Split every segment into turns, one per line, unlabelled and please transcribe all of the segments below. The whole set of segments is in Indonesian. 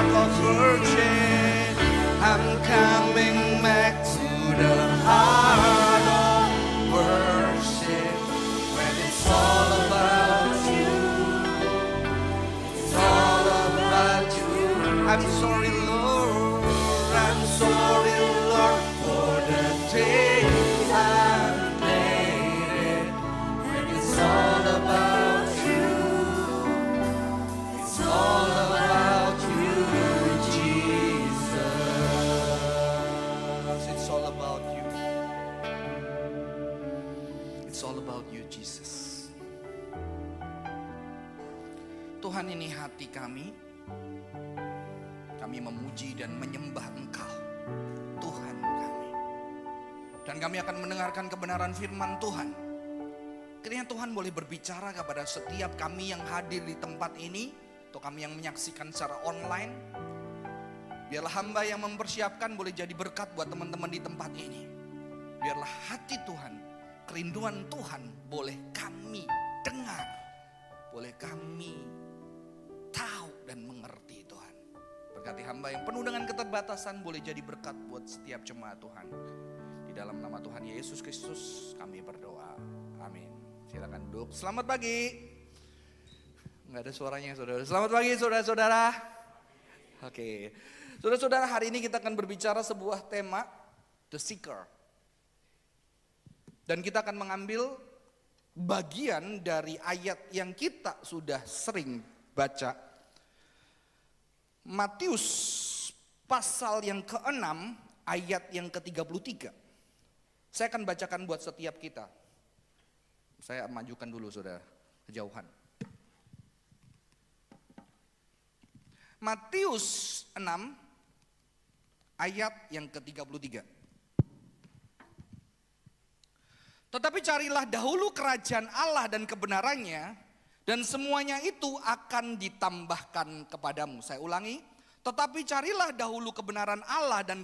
like a virgin. I'm coming back to the heart of worship, when it's all about you. It's all about you. I'm sorry, Lord. I'm sorry, Lord, for the days I've made it. When it's all about you. It's all about you, Jesus. It's all about you. It's all about you, Jesus. Tuhan, ini hati kami. Kami memuji dan menyembah Engkau, Tuhan kami. Dan kami akan mendengarkan kebenaran firman Tuhan. Kiranya Tuhan boleh berbicara kepada setiap kami yang hadir di tempat ini, atau kami yang menyaksikan secara online. Biarlah hamba yang mempersiapkan boleh jadi berkat buat teman-teman di tempat ini. Biarlah hati Tuhan, kerinduan Tuhan boleh kami dengar, boleh kami tahu dan mengerti Tuhan. Berkati hamba yang penuh dengan keterbatasan boleh jadi berkat buat setiap jemaat Tuhan. Di dalam nama Tuhan Yesus Kristus kami berdoa. Amin. Silakan duduk. Selamat pagi. Nggak ada suaranya saudara. Selamat pagi saudara-saudara. Oke. Saudara-saudara, hari ini kita akan berbicara sebuah tema, The Seeker. Dan kita akan mengambil bagian dari ayat yang kita sudah sering baca. Matius pasal yang ke-6 ayat yang ke-33. Saya akan bacakan buat setiap kita. Saya majukan dulu saudara, kejauhan. Matius 6 ayat yang ke-33. Tetapi carilah dahulu kerajaan Allah dan kebenarannya, dan semuanya itu akan ditambahkan kepadamu. Saya ulangi, tetapi carilah dahulu kebenaran Allah dan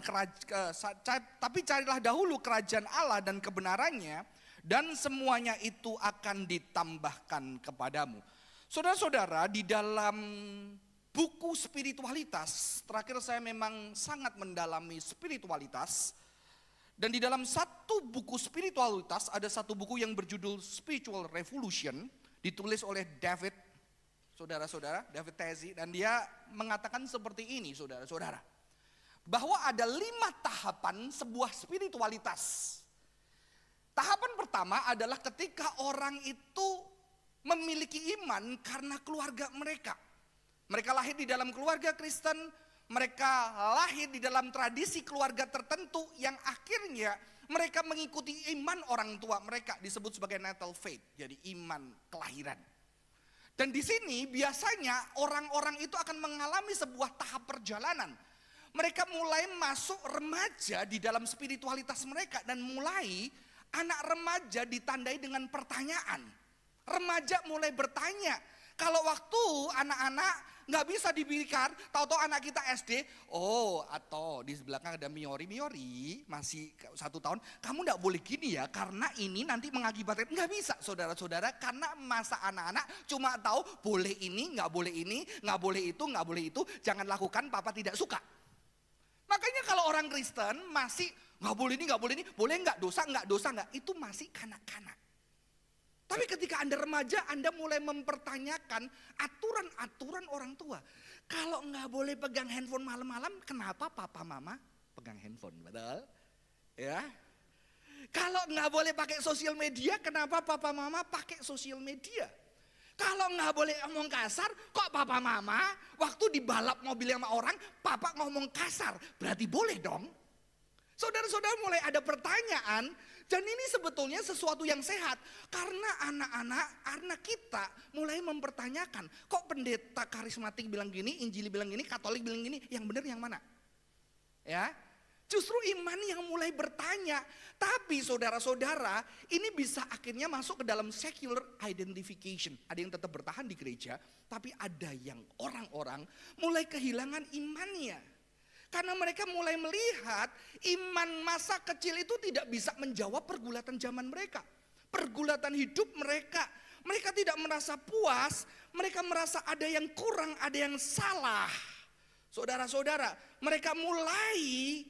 carilah dahulu kerajaan Allah dan kebenarannya, dan semuanya itu akan ditambahkan kepadamu. Saudara-saudara, di dalam buku spiritualitas, terakhir saya memang sangat mendalami spiritualitas. Dan di dalam satu buku spiritualitas ada satu buku yang berjudul Spiritual Revolution, ditulis oleh David, saudara-saudara, David Tezi, dan dia mengatakan seperti ini, saudara-saudara, bahwa ada 5 tahapan sebuah spiritualitas. Tahapan pertama adalah ketika orang itu memiliki iman karena keluarga mereka. Mereka lahir di dalam keluarga Kristen, mereka lahir di dalam tradisi keluarga tertentu yang akhirnya mereka mengikuti iman orang tua mereka, disebut sebagai natal faith, jadi iman kelahiran. Dan di sini biasanya orang-orang itu akan mengalami sebuah tahap perjalanan. Mereka mulai masuk remaja di dalam spiritualitas mereka, dan mulai anak remaja ditandai dengan pertanyaan. Remaja mulai bertanya. Kalau waktu anak-anak nggak bisa diberikan, tahu-tahu anak kita SD, atau di belakang ada Miori masih 1 tahun, kamu nggak boleh gini ya, karena ini nanti mengakibatkan. Nggak bisa saudara-saudara, karena masa anak-anak cuma tahu boleh ini, nggak boleh ini, nggak boleh itu, nggak boleh itu, jangan lakukan, papa tidak suka. Makanya kalau orang Kristen masih nggak boleh ini, nggak boleh ini, boleh nggak, dosa nggak, itu masih kanak-kanak. Tapi ketika Anda remaja, Anda mulai mempertanyakan aturan-aturan orang tua. Kalau nggak boleh pegang handphone malam-malam, kenapa papa mama pegang handphone? Betul? Ya. Kalau nggak boleh pakai sosial media, kenapa papa mama pakai sosial media? Kalau nggak boleh ngomong kasar, kok papa mama waktu dibalap mobil sama orang, papa ngomong kasar, berarti boleh dong? Saudara-saudara mulai ada pertanyaan. Dan ini sebetulnya sesuatu yang sehat, karena anak kita mulai mempertanyakan, kok pendeta karismatik bilang gini, Injili bilang gini, Katolik bilang gini, yang benar yang mana? Ya, justru iman yang mulai bertanya. Tapi saudara-saudara, ini bisa akhirnya masuk ke dalam secular identification. Ada yang tetap bertahan di gereja, tapi ada yang orang-orang mulai kehilangan imannya. Karena mereka mulai melihat iman masa kecil itu tidak bisa menjawab pergulatan zaman mereka. Pergulatan hidup mereka. Mereka tidak merasa puas, mereka merasa ada yang kurang, ada yang salah. Saudara-saudara, mereka mulai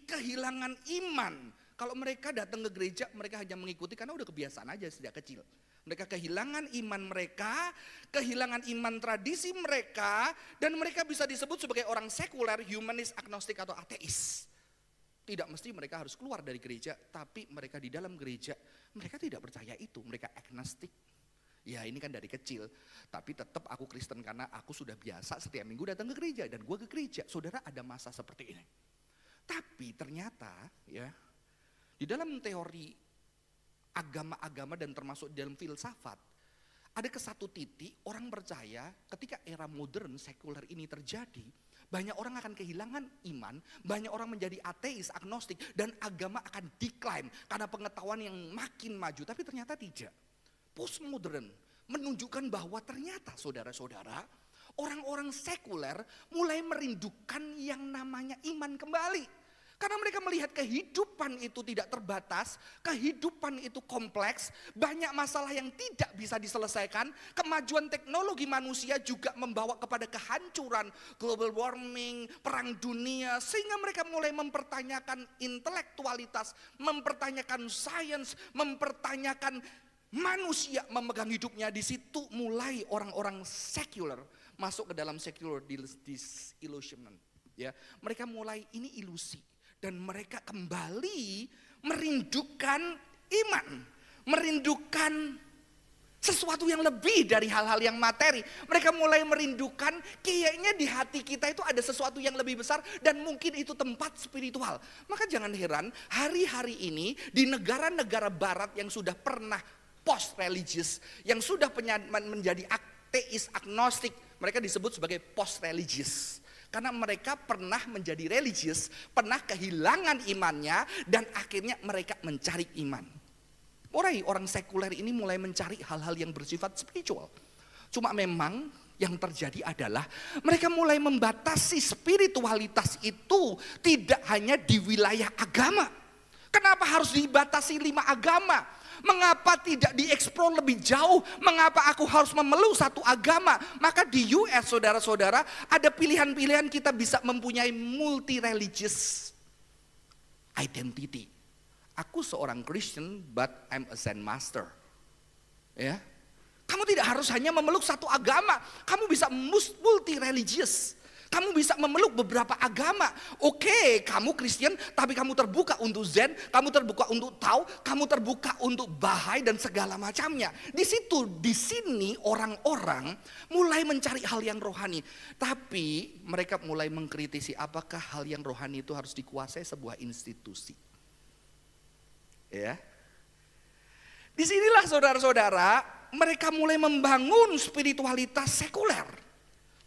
kehilangan iman. Kalau mereka datang ke gereja, mereka hanya mengikuti karena udah kebiasaan aja sejak kecil. Mereka kehilangan iman mereka, kehilangan iman tradisi mereka, dan mereka bisa disebut sebagai orang sekuler, humanis, agnostik, atau ateis. Tidak mesti mereka harus keluar dari gereja, tapi mereka di dalam gereja, mereka tidak percaya itu, mereka agnostik. Ya ini kan dari kecil, tapi tetap aku Kristen karena aku sudah biasa setiap minggu datang ke gereja dan gue ke gereja. Saudara, ada masa seperti ini. Tapi ternyata ya, di dalam teori agama-agama dan termasuk di dalam filsafat, ada ke satu titik orang percaya ketika era modern sekuler ini terjadi, banyak orang akan kehilangan iman, banyak orang menjadi ateis, agnostik, dan agama akan decline karena pengetahuan yang makin maju. Tapi ternyata tidak. Postmodern menunjukkan bahwa ternyata saudara-saudara, orang-orang sekuler mulai merindukan yang namanya iman kembali. Karena mereka melihat kehidupan itu tidak terbatas, kehidupan itu kompleks, banyak masalah yang tidak bisa diselesaikan, kemajuan teknologi manusia juga membawa kepada kehancuran, global warming, perang dunia, sehingga mereka mulai mempertanyakan intelektualitas, mempertanyakan sains, mempertanyakan manusia memegang hidupnya. Di situ mulai orang-orang sekuler masuk ke dalam secular disillusionment. Ya, mereka mulai ini ilusi. Dan mereka kembali merindukan iman, merindukan sesuatu yang lebih dari hal-hal yang materi. Mereka mulai merindukan kayaknya di hati kita itu ada sesuatu yang lebih besar dan mungkin itu tempat spiritual. Maka jangan heran hari-hari ini di negara-negara barat yang sudah pernah post-religious, yang sudah menjadi ateis, agnostik, mereka disebut sebagai post-religious. Karena mereka pernah menjadi religius, pernah kehilangan imannya, dan akhirnya mereka mencari iman. Mulai orang sekuler ini mulai mencari hal-hal yang bersifat spiritual. Cuma memang yang terjadi adalah mereka mulai membatasi spiritualitas itu tidak hanya di wilayah agama. Kenapa harus dibatasi 5 agama? Mengapa tidak dieksplor lebih jauh? Mengapa aku harus memeluk satu agama? Maka di US saudara-saudara ada pilihan-pilihan, kita bisa mempunyai multi-religious identity. Aku seorang Christian but I'm a Zen master. Ya, kamu tidak harus hanya memeluk satu agama. Kamu bisa multi-religious. Kamu bisa memeluk beberapa agama. Oke, kamu Kristen, tapi kamu terbuka untuk Zen, kamu terbuka untuk Tao, kamu terbuka untuk Bahai dan segala macamnya. Di sini orang-orang mulai mencari hal yang rohani. Tapi mereka mulai mengkritisi apakah hal yang rohani itu harus dikuasai sebuah institusi. Ya. Disinilah saudara-saudara, mereka mulai membangun spiritualitas sekuler.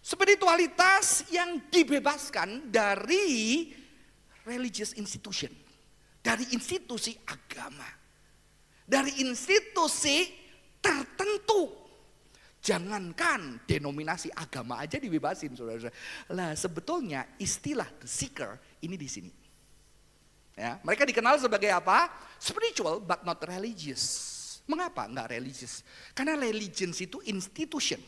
Spiritualitas yang dibebaskan dari religious institution, dari institusi agama, dari institusi tertentu. Jangankan denominasi agama aja dibebasin, saudara-saudara. Lah sebetulnya istilah the seeker ini di sini. Ya, mereka dikenal sebagai apa? Spiritual but not religious. Mengapa enggak religious? Karena religions itu institution.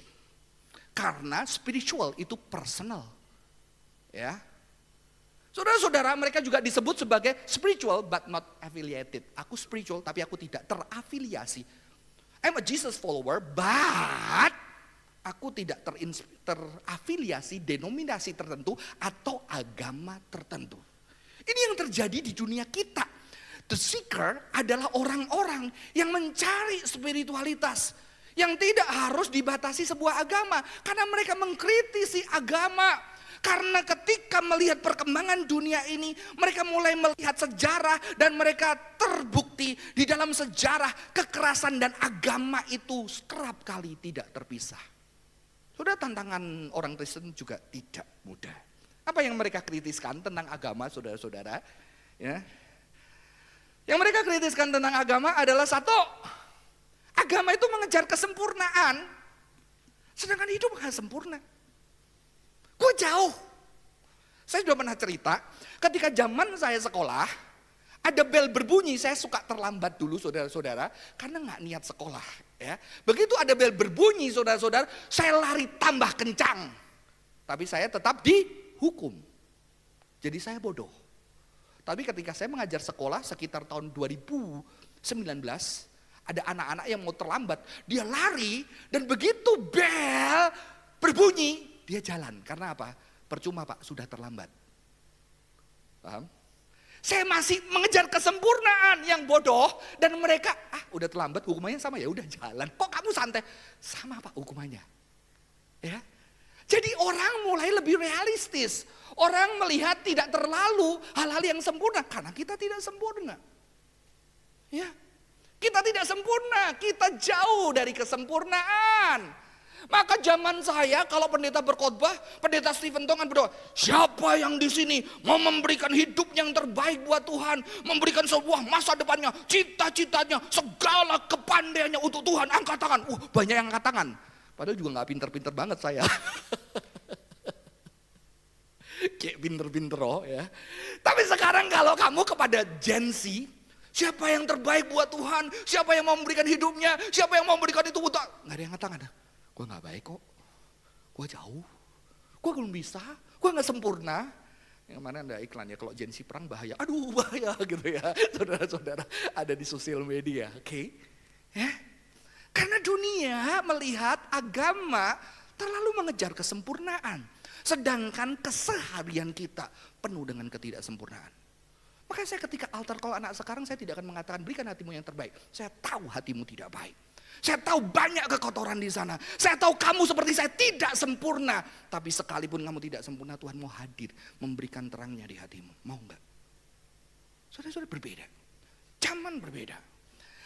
Karena spiritual itu personal. Ya. Saudara-saudara, mereka juga disebut sebagai spiritual but not affiliated. Aku spiritual tapi aku tidak terafiliasi. I'm a Jesus follower but aku tidak terafiliasi denominasi tertentu atau agama tertentu. Ini yang terjadi di dunia kita. The seeker adalah orang-orang yang mencari spiritualitas yang tidak harus dibatasi sebuah agama. Karena mereka mengkritisi agama. Karena ketika melihat perkembangan dunia ini, mereka mulai melihat sejarah dan mereka terbukti di dalam sejarah kekerasan dan agama itu kerap kali tidak terpisah. Sudah, tantangan orang Kristen juga tidak mudah. Apa yang mereka kritiskan tentang agama, saudara-saudara? Ya. Yang mereka kritiskan tentang agama adalah satu, agama itu mengejar kesempurnaan, sedangkan hidup gak sempurna. Gue jauh. Saya sudah pernah cerita, ketika zaman saya sekolah, ada bel berbunyi, saya suka terlambat dulu saudara-saudara, karena gak niat sekolah. Ya. Begitu ada bel berbunyi saudara-saudara, saya lari tambah kencang. Tapi saya tetap dihukum. Jadi saya bodoh. Tapi ketika saya mengajar sekolah sekitar tahun 2019, ada anak-anak yang mau terlambat, dia lari dan begitu bel berbunyi, dia jalan. Karena apa? Percuma Pak, sudah terlambat. Paham? Saya masih mengejar kesempurnaan yang bodoh dan mereka udah terlambat, hukumannya sama, ya udah jalan. Kok kamu santai? Sama Pak hukumannya. Ya. Jadi orang mulai lebih realistis. Orang melihat tidak terlalu hal-hal yang sempurna karena kita tidak sempurna. Ya. Kita tidak sempurna, kita jauh dari kesempurnaan. Maka zaman saya kalau pendeta berkhotbah, pendeta Stephen Tong kan berdoa, siapa yang di sini mau memberikan hidup yang terbaik buat Tuhan, memberikan sebuah masa depannya, cita-citanya, segala kepandaiannya untuk Tuhan, angkat tangan. Banyak yang angkat tangan. Padahal juga nggak pinter-pinter banget saya. Kayak pinter-pinter ya. Tapi sekarang kalau kamu kepada Gen Z, siapa yang terbaik buat Tuhan, siapa yang mau memberikan hidupnya, siapa yang mau memberikan itu untuk, nggak ada yang angkat tangan. Gue gak baik kok, gue jauh, gue belum bisa, gue gak sempurna. Yang mana ada iklannya, kalau Gen Z perang bahaya, aduh bahaya gitu ya. Saudara-saudara ada di sosial media, oke? Ya? Karena dunia melihat agama terlalu mengejar kesempurnaan. Sedangkan keseharian kita penuh dengan ketidaksempurnaan. Makanya saya ketika altar call anak sekarang, saya tidak akan mengatakan berikan hatimu yang terbaik. Saya tahu hatimu tidak baik. Saya tahu banyak kekotoran di sana. Saya tahu kamu seperti saya tidak sempurna. Tapi sekalipun kamu tidak sempurna, Tuhan mau hadir. Memberikan terangnya di hatimu. Mau enggak? Saudara-saudara berbeda. Zaman berbeda.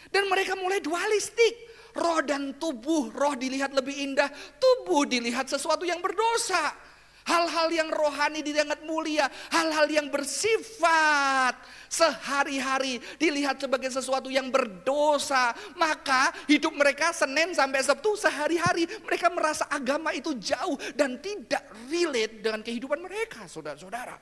Dan mereka mulai dualistik. Roh dan tubuh. Roh dilihat lebih indah. Tubuh dilihat sesuatu yang berdosa. Hal-hal yang rohani dianggap mulia, hal-hal yang bersifat sehari-hari dilihat sebagai sesuatu yang berdosa. Maka hidup mereka Senin sampai Sabtu sehari-hari mereka merasa agama itu jauh dan tidak relate dengan kehidupan mereka, saudara-saudara.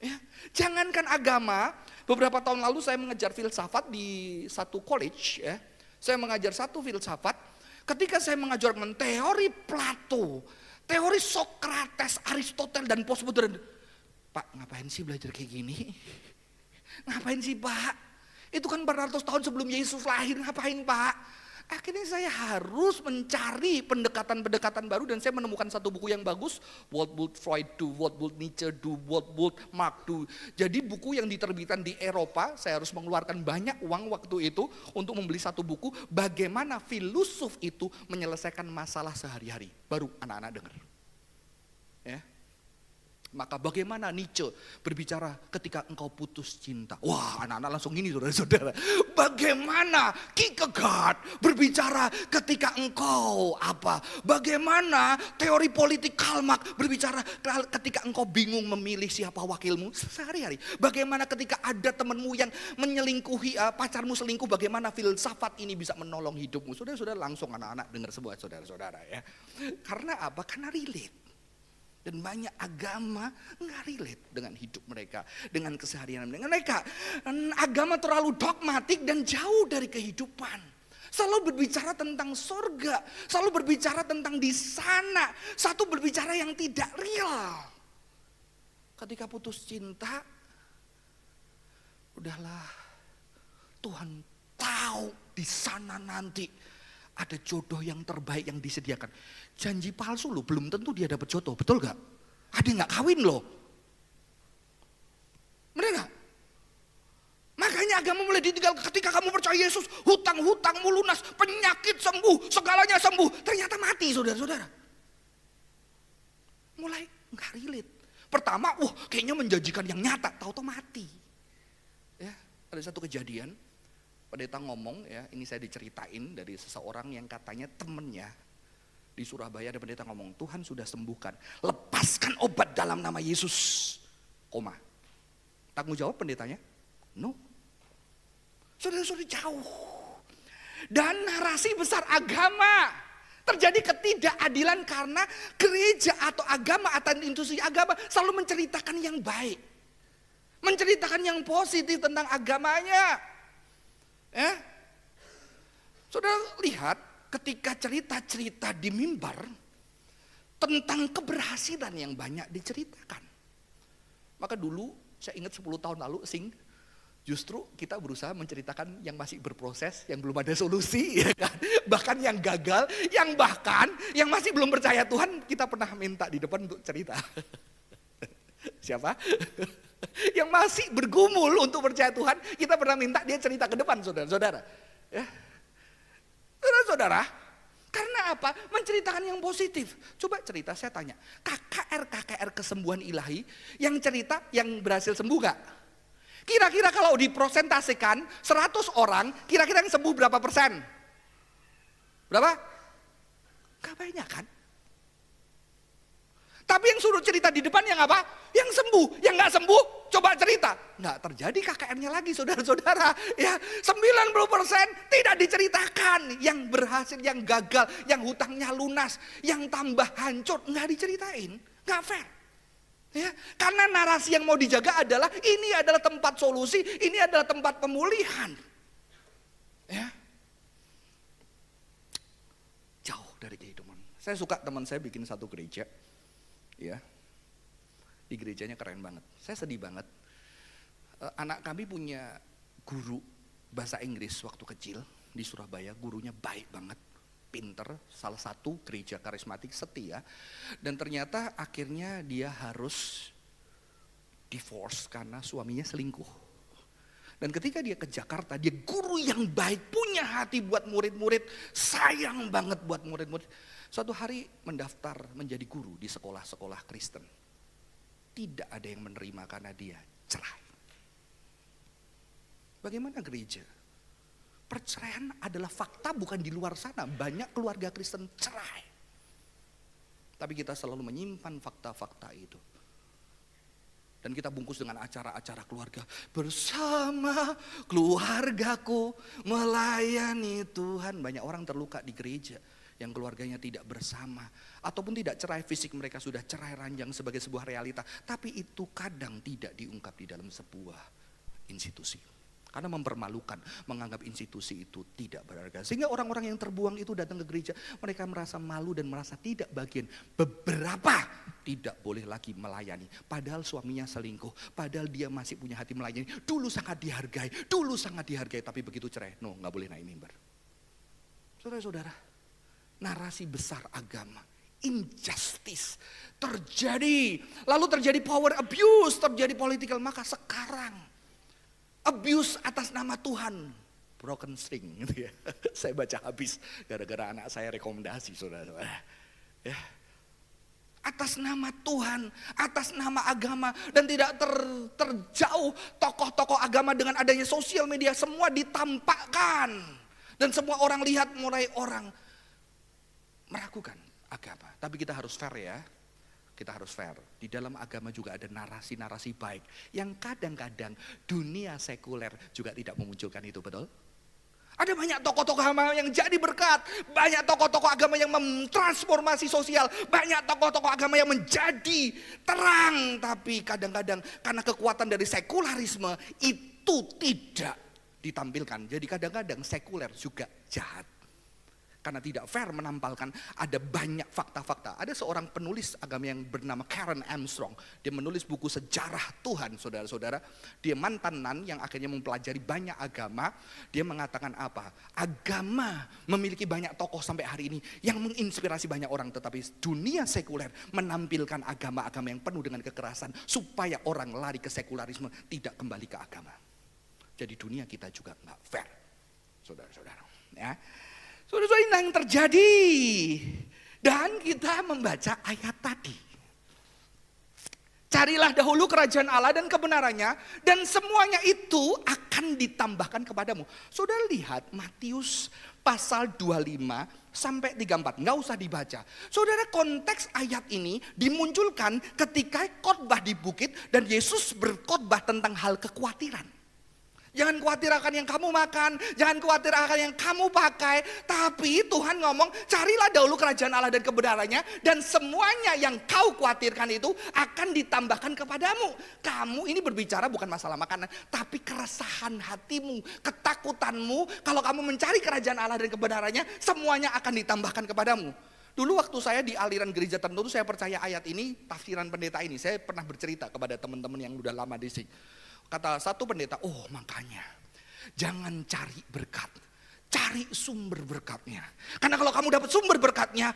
Ya, jangankan agama, beberapa tahun lalu saya mengejar filsafat di satu college. Ya, saya mengajar satu filsafat. Ketika saya mengajarkan teori Plato, teori Socrates, Aristoteles dan postmodern. Pak, ngapain sih belajar kayak gini? Ngapain sih Pak? Itu kan 400 tahun sebelum Yesus lahir, ngapain Pak? Akhirnya saya harus mencari pendekatan-pendekatan baru dan saya menemukan satu buku yang bagus. What would Freud do? What would Nietzsche do? What would Marx do? Jadi buku yang diterbitkan di Eropa, saya harus mengeluarkan banyak uang waktu itu untuk membeli satu buku. Bagaimana filosof itu menyelesaikan masalah sehari-hari. Baru anak-anak dengar. Ya. Maka bagaimana Nietzsche berbicara ketika engkau putus cinta. Wah, anak-anak langsung ini saudara-saudara. Bagaimana Kierkegaard berbicara ketika engkau apa. Bagaimana teori politik Karl Marx berbicara ketika engkau bingung memilih siapa wakilmu sehari-hari. Bagaimana ketika ada temanmu yang menyelingkuhi, pacarmu selingkuh. Bagaimana filsafat ini bisa menolong hidupmu. Saudara-saudara langsung anak-anak dengar semua saudara-saudara ya. Karena apa? Karena relate. Dan banyak agama nggak relate dengan hidup mereka, dengan keseharian mereka. Agama terlalu dogmatik dan jauh dari kehidupan. Selalu berbicara tentang surga, selalu berbicara tentang di sana. Satu berbicara yang tidak real. Ketika putus cinta, udahlah, Tuhan tahu di sana nanti ada jodoh yang terbaik yang disediakan. Janji palsu loh, belum tentu dia dapat jodoh, betul gak? Ada yang gak kawin loh. Bener gak? Makanya agama mulai ditinggal ketika kamu percaya Yesus, hutang-hutangmu lunas, penyakit sembuh, segalanya sembuh. Ternyata mati saudara-saudara. Mulai gak relate. Pertama, kayaknya menjanjikan yang nyata, tahu-tahu mati. Ya, ada satu kejadian, pendeta ngomong ya, ini saya diceritain dari seseorang yang katanya temennya di Surabaya, ada pendeta ngomong, Tuhan sudah sembuhkan, lepaskan obat dalam nama Yesus. Koma. Tanggung jawab pendetanya? No. Saudara-saudara jauh. Dan narasi besar agama. Terjadi ketidakadilan karena gereja atau agama atau institusi agama selalu menceritakan yang baik. Menceritakan yang positif tentang agamanya. Ya. Saudara lihat ketika cerita-cerita di mimbar tentang keberhasilan yang banyak diceritakan. Maka dulu saya ingat 10 tahun lalu justru kita berusaha menceritakan yang masih berproses, yang belum ada solusi, ya kan? Bahkan yang gagal, yang masih belum percaya Tuhan, kita pernah minta di depan untuk cerita. Siapa? Yang masih bergumul untuk percaya Tuhan, kita pernah minta dia cerita ke depan, saudara-saudara. Ya. Saudara-saudara, karena apa? Menceritakan yang positif. Coba cerita, saya tanya, KKR kesembuhan ilahi, yang cerita yang berhasil sembuh gak? Kira-kira kalau diprosentasikan 100 orang, kira-kira yang sembuh berapa persen? Berapa? Gak banyak kan? Tapi yang suruh cerita di depan yang apa? Yang sembuh, yang gak sembuh coba cerita. Gak terjadi KKR-nya lagi saudara-saudara. Ya, 90% tidak diceritakan. Yang berhasil, yang gagal, yang hutangnya lunas, yang tambah hancur, gak diceritain. Gak fair. Ya, karena narasi yang mau dijaga adalah ini adalah tempat solusi, ini adalah tempat pemulihan. Ya. Jauh dari kehidupan. Saya suka teman saya bikin satu gereja. Ya. Di gerejanya keren banget. Saya sedih banget. Anak kami punya guru bahasa Inggris waktu kecil di Surabaya, gurunya baik banget. Pinter, salah satu gereja karismatik setia, dan ternyata akhirnya dia harus divorce karena suaminya selingkuh. Dan ketika dia ke Jakarta, dia guru yang baik, punya hati buat murid-murid, sayang banget buat murid-murid. Suatu hari mendaftar menjadi guru di sekolah-sekolah Kristen. Tidak ada yang menerima karena dia cerai. Bagaimana gereja? Perceraian adalah fakta, bukan di luar sana. Banyak keluarga Kristen cerai. Tapi kita selalu menyimpan fakta-fakta itu. Dan kita bungkus dengan acara-acara keluarga. Bersama keluargaku melayani Tuhan. Banyak orang terluka di gereja yang keluarganya tidak bersama. Ataupun tidak cerai, fisik mereka sudah cerai ranjang sebagai sebuah realita. Tapi itu kadang tidak diungkap di dalam sebuah institusi. Karena mempermalukan, menganggap institusi itu tidak berharga. Sehingga orang-orang yang terbuang itu datang ke gereja, mereka merasa malu dan merasa tidak bagian. Beberapa tidak boleh lagi melayani. Padahal suaminya selingkuh, padahal dia masih punya hati melayani. Dulu sangat dihargai, tapi begitu cerai, no, gak boleh naik mimbar. Saudara-saudara, narasi besar agama, injustice terjadi. Lalu terjadi power abuse, terjadi political, maka sekarang abuse atas nama Tuhan, broken string gitu ya. Saya baca habis gara-gara anak saya rekomendasi, saudara-saudara. Ya. Atas nama Tuhan, atas nama agama, dan tidak terjauh tokoh-tokoh agama dengan adanya sosial media, semua ditampakkan. Dan semua orang lihat, mulai orang meragukan agama. Tapi kita harus fair ya. Kita harus fair. Di dalam agama juga ada narasi-narasi baik yang kadang-kadang dunia sekuler juga tidak memunculkan itu, betul? Ada banyak tokoh-tokoh agama yang jadi berkat, banyak tokoh-tokoh agama yang mentransformasi sosial, banyak tokoh-tokoh agama yang menjadi terang, tapi kadang-kadang karena kekuatan dari sekularisme itu tidak ditampilkan. Jadi kadang-kadang sekuler juga jahat. Karena tidak fair menampilkan ada banyak fakta-fakta. Ada seorang penulis agama yang bernama Karen Armstrong. Dia menulis buku sejarah Tuhan, saudara-saudara. Dia mantanan yang akhirnya mempelajari banyak agama. Dia mengatakan apa? Agama memiliki banyak tokoh sampai hari ini yang menginspirasi banyak orang. Tetapi dunia sekuler menampilkan agama-agama yang penuh dengan kekerasan. Supaya orang lari ke sekularisme, tidak kembali ke agama. Jadi dunia kita juga gak fair, saudara-saudara. Ya. Saudara-saudara, ini yang terjadi. Dan kita membaca ayat tadi. Carilah dahulu kerajaan Allah dan kebenarannya, dan semuanya itu akan ditambahkan kepadamu. Saudara lihat Matius pasal 25 sampai 34, nggak usah dibaca. Saudara, konteks ayat ini dimunculkan ketika khotbah di bukit dan Yesus berkhotbah tentang hal kekhawatiran. Jangan khawatir akan yang kamu makan, jangan khawatir akan yang kamu pakai. Tapi Tuhan ngomong, carilah dahulu kerajaan Allah dan kebenarannya, dan semuanya yang kau khawatirkan itu akan ditambahkan kepadamu. Kamu ini berbicara bukan masalah makanan, tapi keresahan hatimu, ketakutanmu. Kalau kamu mencari kerajaan Allah dan kebenarannya, semuanya akan ditambahkan kepadamu. Dulu waktu saya di aliran gereja tertentu, saya percaya ayat ini, tafsiran pendeta ini. Saya pernah bercerita kepada teman-teman yang udah lama di sini. Kata satu pendeta, oh makanya jangan cari berkat, cari sumber berkatnya. Karena kalau kamu dapat sumber berkatnya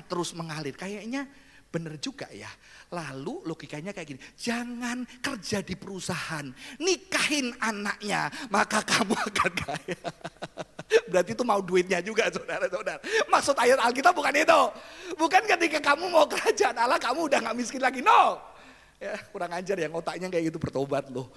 terus mengalir. Kayaknya bener juga ya. Lalu logikanya kayak gini, jangan kerja di perusahaan, nikahin anaknya, maka kamu akan kaya. Berarti itu mau duitnya juga saudara-saudara. Maksud ayat Alkitab bukan itu. Bukan ketika kamu mau kerajaan Allah kamu udah gak miskin lagi, no. Ya, kurang ajar yang otaknya kayak gitu, bertobat loh.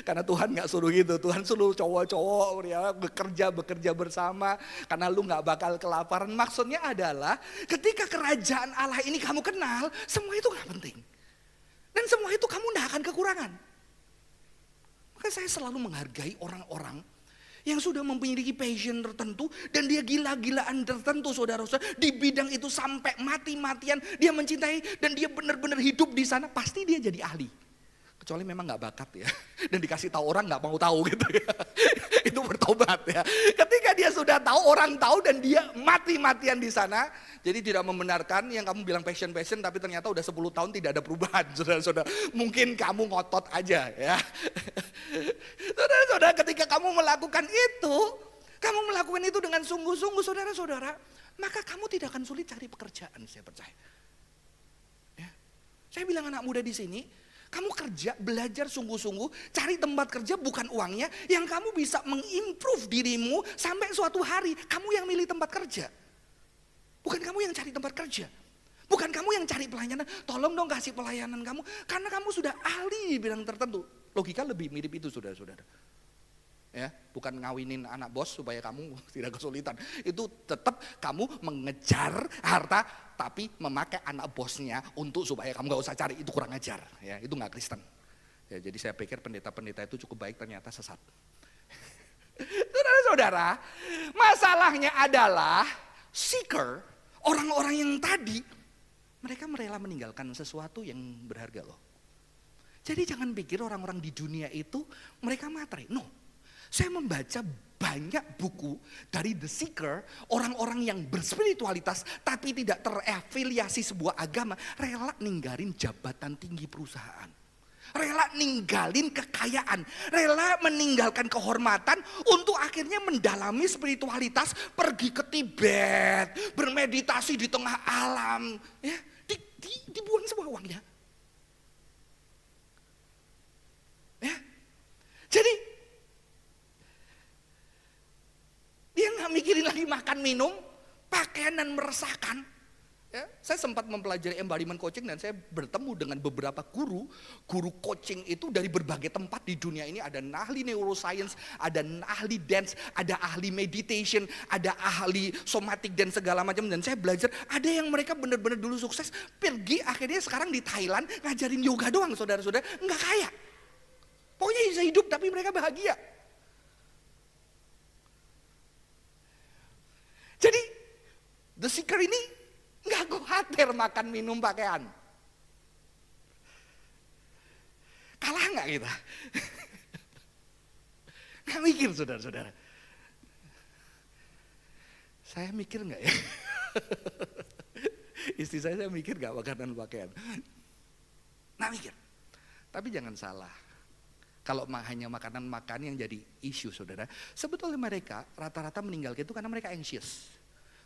Karena Tuhan gak suruh gitu, Tuhan suruh cowok-cowok ya, bekerja bersama. Karena lu gak bakal kelaparan. Maksudnya adalah ketika kerajaan Allah ini kamu kenal, semua itu gak penting. Dan semua itu kamu gak akan kekurangan. Maka saya selalu menghargai orang-orang yang sudah memiliki passion tertentu dan dia gila-gilaan tertentu saudara-saudara di bidang itu sampai mati-matian dia mencintai dan dia benar-benar hidup di sana, pasti dia jadi ahli. Kecuali memang nggak bakat ya dan dikasih tahu orang nggak mau tahu gitu ya. Itu bertobat ya. Ketika dia sudah tahu, orang tahu dan dia mati-matian di sana, jadi tidak membenarkan yang kamu bilang passion tapi ternyata udah 10 tahun tidak ada perubahan saudara-saudara. Mungkin kamu ngotot aja ya. Saudara-saudara, ketika kamu melakukan itu dengan sungguh-sungguh saudara-saudara, maka kamu tidak akan sulit cari pekerjaan, saya percaya. Ya. Saya bilang anak muda di sini, kamu kerja, belajar sungguh-sungguh, cari tempat kerja bukan uangnya, yang kamu bisa mengimprove dirimu sampai suatu hari kamu yang milih tempat kerja. Bukan kamu yang cari tempat kerja. Bukan kamu yang cari pelayanan, tolong dong kasih pelayanan kamu, karena kamu sudah ahli di bidang tertentu. Logika lebih mirip itu saudara-saudara. Ya, bukan ngawinin anak bos supaya kamu tidak kesulitan. Itu tetap kamu mengejar harta tapi memakai anak bosnya untuk supaya kamu gak usah cari, itu kurang ajar. Ya, itu gak Kristen. Ya, jadi saya pikir pendeta-pendeta itu cukup baik, ternyata sesat. Saudara-saudara, masalahnya adalah seeker, orang-orang yang tadi, mereka rela meninggalkan sesuatu yang berharga loh. Jadi jangan pikir orang-orang di dunia itu mereka materi, no. Saya membaca banyak buku dari The Seeker, orang-orang yang berspiritualitas tapi tidak terafiliasi sebuah agama, rela ninggalin jabatan tinggi perusahaan. Rela ninggalin kekayaan, rela meninggalkan kehormatan untuk akhirnya mendalami spiritualitas, pergi ke Tibet, bermeditasi di tengah alam, ya, dibuang semua uangnya. Ya. Jadi dia nggak mikirin lagi makan minum, pakaian dan meresahkan. Ya, saya sempat mempelajari embodiment coaching dan saya bertemu dengan beberapa guru coaching itu dari berbagai tempat di dunia ini. Ada ahli neuroscience, ada ahli dance, ada ahli meditation, ada ahli somatic dan segala macam. Dan saya belajar, ada yang mereka benar-benar dulu sukses, pergi akhirnya sekarang di Thailand ngajarin yoga doang saudara-saudara, nggak kaya. Pokoknya bisa hidup tapi mereka bahagia. Jadi The Seeker ini gak khawatir makan, minum, pakaian. Kalah gak kita? Gak mikir saudara-saudara. Saya mikir gak ya? Istri saya mikir gak makanan, pakaian? Gak mikir. Tapi jangan salah. Kalau hanya makanan-makan yang jadi isu saudara, sebetulnya mereka rata-rata meninggal itu karena mereka anxious.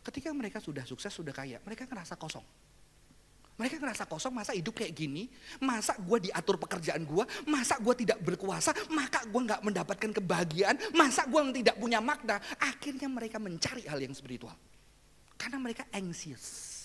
Ketika mereka sudah sukses, sudah kaya, mereka ngerasa kosong. Mereka ngerasa kosong, masa hidup kayak gini, masa gue diatur pekerjaan gue, masa gue tidak berkuasa, maka gue gak mendapatkan kebahagiaan, masa gue tidak punya makna. Akhirnya mereka mencari hal yang spiritual. Karena mereka anxious.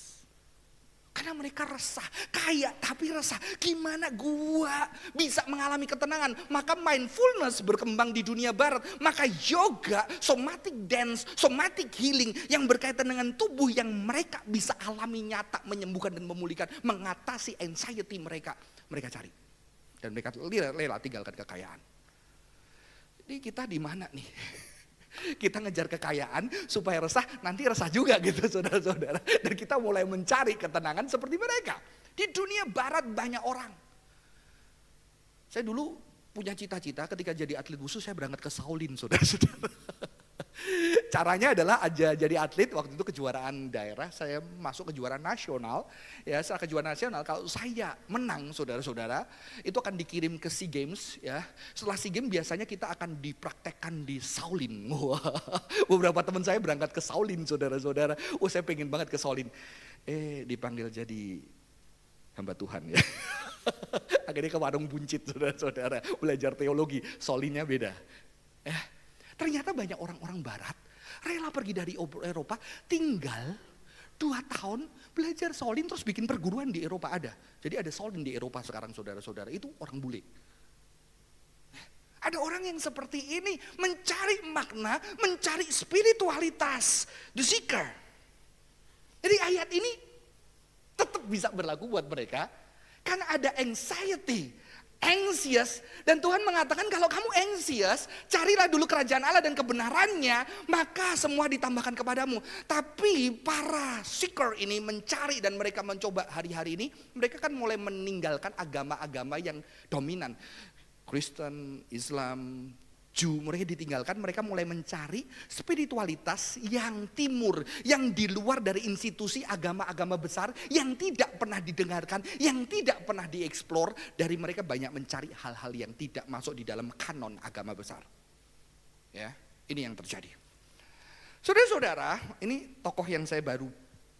Karena mereka resah, kaya tapi resah. Gimana gua bisa mengalami ketenangan? Maka mindfulness berkembang di dunia barat. Maka yoga, somatic dance, somatic healing yang berkaitan dengan tubuh yang mereka bisa alami nyata, menyembuhkan dan memulihkan, mengatasi anxiety mereka cari. Dan mereka rela tinggalkan kekayaan. Jadi kita di mana nih? Kita ngejar kekayaan supaya resah, nanti resah juga gitu saudara-saudara. Dan kita mulai mencari ketenangan seperti mereka. Di dunia barat banyak orang. Saya dulu punya cita-cita ketika jadi atlet wusu saya berangkat ke Shaolin saudara-saudara. Caranya adalah aja jadi atlet, waktu itu kejuaraan daerah, saya masuk kejuaraan nasional. Ya, setelah kejuaraan nasional, kalau saya menang saudara-saudara, itu akan dikirim ke SEA Games. Ya, setelah SEA Games biasanya kita akan dipraktekkan di Shaolin. Wah, beberapa teman saya berangkat ke Shaolin saudara-saudara. Saya pengen banget ke Shaolin. Dipanggil jadi hamba Tuhan ya. Akhirnya ke warung buncit saudara-saudara, belajar teologi, Shaolinnya beda. Ternyata banyak orang-orang barat rela pergi dari Eropa, tinggal 2 tahun belajar Shaolin terus bikin perguruan di Eropa ada. Jadi ada Shaolin di Eropa sekarang saudara-saudara, itu orang bule. Ada orang yang seperti ini mencari makna, mencari spiritualitas, the seeker. Jadi ayat ini tetap bisa berlaku buat mereka karena ada anxious, dan Tuhan mengatakan kalau kamu anxious, carilah dulu kerajaan Allah dan kebenarannya, maka semua ditambahkan kepadamu. Tapi para seeker ini mencari dan mereka mencoba hari-hari ini, mereka kan mulai meninggalkan agama-agama yang dominan. Kristen, Islam, Jew, mereka ditinggalkan, mereka mulai mencari spiritualitas yang timur, yang di luar dari institusi agama-agama besar, yang tidak pernah didengarkan, yang tidak pernah dieksplor. Dari mereka banyak mencari hal-hal yang tidak masuk di dalam kanon agama besar. Ya, ini yang terjadi. Saudara-saudara, ini tokoh yang saya baru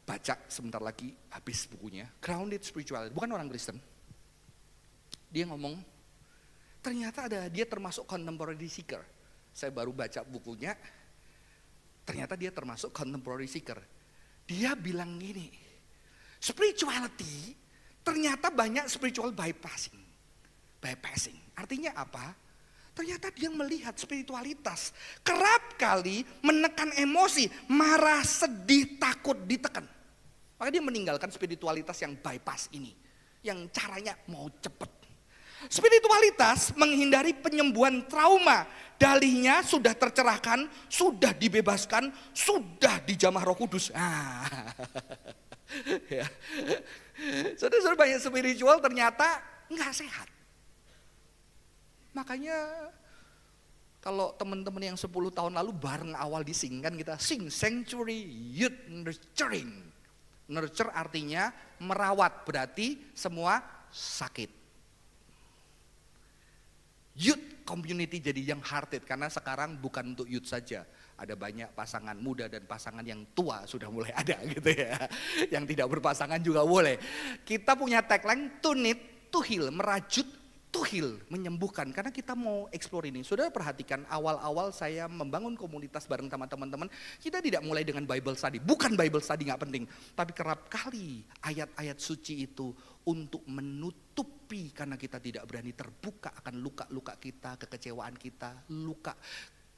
baca sebentar lagi habis bukunya, Grounded Spirituality, bukan orang Kristen. Dia ngomong, ternyata dia termasuk contemporary seeker. Saya baru baca bukunya, ternyata dia termasuk contemporary seeker. Dia bilang gini, spirituality ternyata banyak spiritual bypassing. Artinya apa? Ternyata dia melihat spiritualitas kerap kali menekan emosi, marah, sedih, takut, ditekan. Maka dia meninggalkan spiritualitas yang bypass ini, yang caranya mau cepet. Spiritualitas menghindari penyembuhan trauma. Dalihnya sudah tercerahkan, sudah dibebaskan, sudah dijamah Roh Kudus. Ya. Saudara-saudara, banyak spiritual ternyata nggak sehat. Makanya kalau teman-teman yang 10 tahun lalu bareng awal di sing, kan kita sing Sanctuary Youth Nurturing. Nurture artinya merawat, berarti semua sakit. Youth community jadi yang hearted, karena sekarang bukan untuk youth saja. Ada banyak pasangan muda dan pasangan yang tua sudah mulai ada gitu ya. Yang tidak berpasangan juga boleh. Kita punya tagline to need to heal, merajut to heal, menyembuhkan. Karena kita mau explore ini. Saudara perhatikan, awal-awal saya membangun komunitas bareng sama teman-teman, kita tidak mulai dengan Bible study. Bukan Bible study gak penting, tapi kerap kali ayat-ayat suci itu untuk menutupi karena kita tidak berani terbuka akan luka-luka kita, kekecewaan kita, luka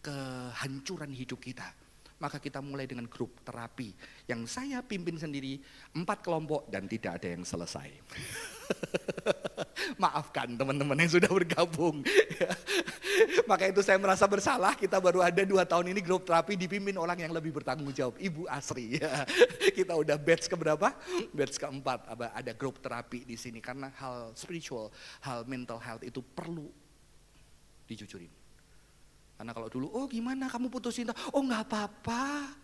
kehancuran hidup kita. Maka kita mulai dengan grup terapi yang saya pimpin sendiri, 4 kelompok dan tidak ada yang selesai. Maafkan teman-teman yang sudah bergabung. Maka itu saya merasa bersalah, kita baru ada 2 tahun ini grup terapi dipimpin orang yang lebih bertanggung jawab, Ibu Asri. Kita udah batch keberapa? Batch keempat. Ada grup terapi di sini karena hal spiritual, hal mental health itu perlu dijujurin. Karena kalau dulu, oh gimana kamu putusin? Oh nggak apa-apa,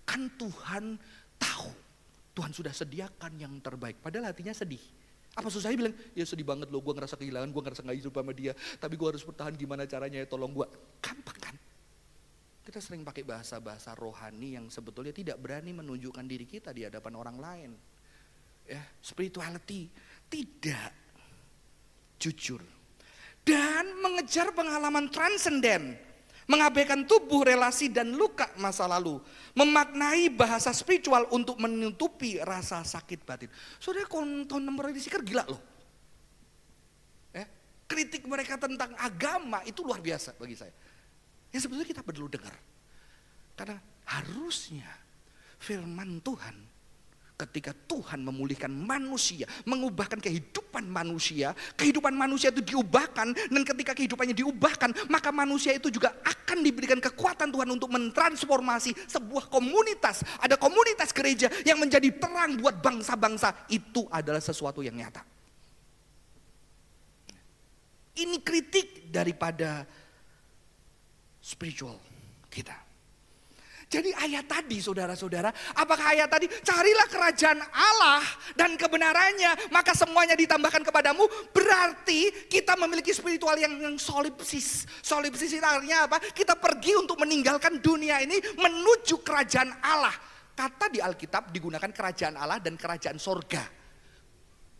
kan Tuhan tahu. Tuhan sudah sediakan yang terbaik, padahal hatinya sedih. Apa susahnya bilang, ya sedih banget loh, gue ngerasa kehilangan, gue ngerasa gak hidup sama dia, tapi gue harus bertahan, gimana caranya ya, tolong gue. Gampang kan? Kita sering pakai bahasa-bahasa rohani yang sebetulnya tidak berani menunjukkan diri kita di hadapan orang lain. Ya, spirituality tidak jujur. Dan mengejar pengalaman transenden, mengabaikan tubuh, relasi, dan luka masa lalu. Memaknai bahasa spiritual untuk menutupi rasa sakit batin. Saudara, contemporary seeker gila loh. Kritik mereka tentang agama itu luar biasa bagi saya. Yang sebetulnya kita perlu dengar. Karena harusnya firman Tuhan, ketika Tuhan memulihkan manusia, mengubahkan kehidupan manusia itu diubahkan, dan ketika kehidupannya diubahkan, maka manusia itu juga akan diberikan kekuatan Tuhan untuk mentransformasi sebuah komunitas. Ada komunitas gereja yang menjadi terang buat bangsa-bangsa, itu adalah sesuatu yang nyata. Ini kritik daripada spiritual kita. Jadi ayat tadi saudara-saudara, apakah ayat tadi carilah kerajaan Allah dan kebenarannya maka semuanya ditambahkan kepadamu, berarti kita memiliki spiritual yang solipsis. Solipsis itu artinya apa? Kita pergi untuk meninggalkan dunia ini menuju kerajaan Allah. Kata di Alkitab digunakan kerajaan Allah dan kerajaan sorga.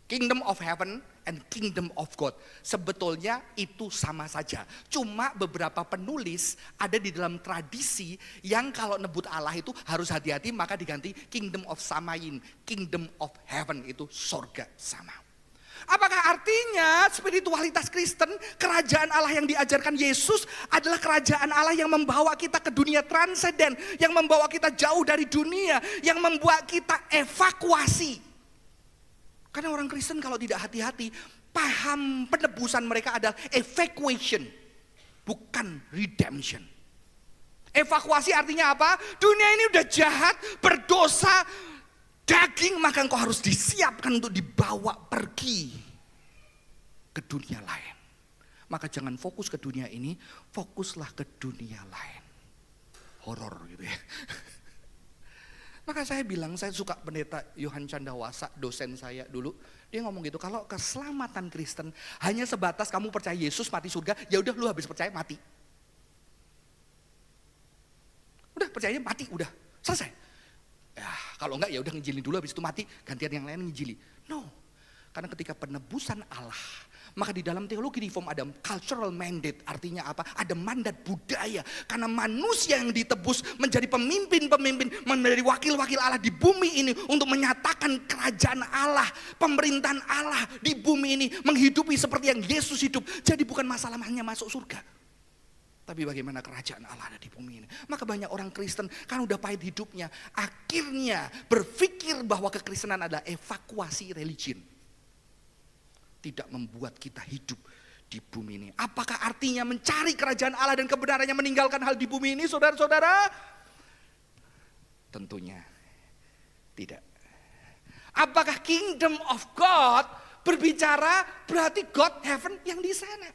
Kingdom of heaven and kingdom of God. Sebetulnya itu sama saja. Cuma beberapa penulis ada di dalam tradisi yang kalau nebut Allah itu harus hati-hati, maka diganti kingdom of Samayin, kingdom of heaven, itu sorga sama. Apakah artinya spiritualitas Kristen, kerajaan Allah yang diajarkan Yesus adalah kerajaan Allah yang membawa kita ke dunia transenden, yang membawa kita jauh dari dunia, yang membuat kita evakuasi? Karena orang Kristen kalau tidak hati-hati, paham penebusan mereka adalah evacuation, bukan redemption. Evakuasi artinya apa? Dunia ini udah jahat, berdosa, daging, maka engkau harus disiapkan untuk dibawa pergi ke dunia lain. Maka jangan fokus ke dunia ini, fokuslah ke dunia lain. Horor gitu ya. Maka saya bilang, saya suka pendeta Yohan Candawasa, dosen saya dulu. Dia ngomong gitu, kalau keselamatan Kristen hanya sebatas kamu percaya Yesus mati surga, ya udah lu habis percaya mati. Udah percaya mati, udah selesai. Ya, kalau enggak ya udah ngijilin dulu, habis itu mati, gantian yang lain ngijili. No, karena ketika penebusan Allah, maka di dalam teologi reform ada cultural mandate, artinya apa? Ada mandat budaya. Karena manusia yang ditebus menjadi pemimpin-pemimpin, menjadi wakil-wakil Allah di bumi ini untuk menyatakan kerajaan Allah, pemerintahan Allah di bumi ini, menghidupi seperti yang Yesus hidup. Jadi bukan masalah hanya masuk surga, tapi bagaimana kerajaan Allah ada di bumi ini. Maka banyak orang Kristen kan udah pahit hidupnya, akhirnya berpikir bahwa kekristenan adalah evakuasi religion. Tidak membuat kita hidup di bumi ini. Apakah artinya mencari kerajaan Allah dan kebenarannya meninggalkan hal di bumi ini, saudara-saudara? Tentunya tidak. Apakah kingdom of God berbicara berarti God heaven yang di sana?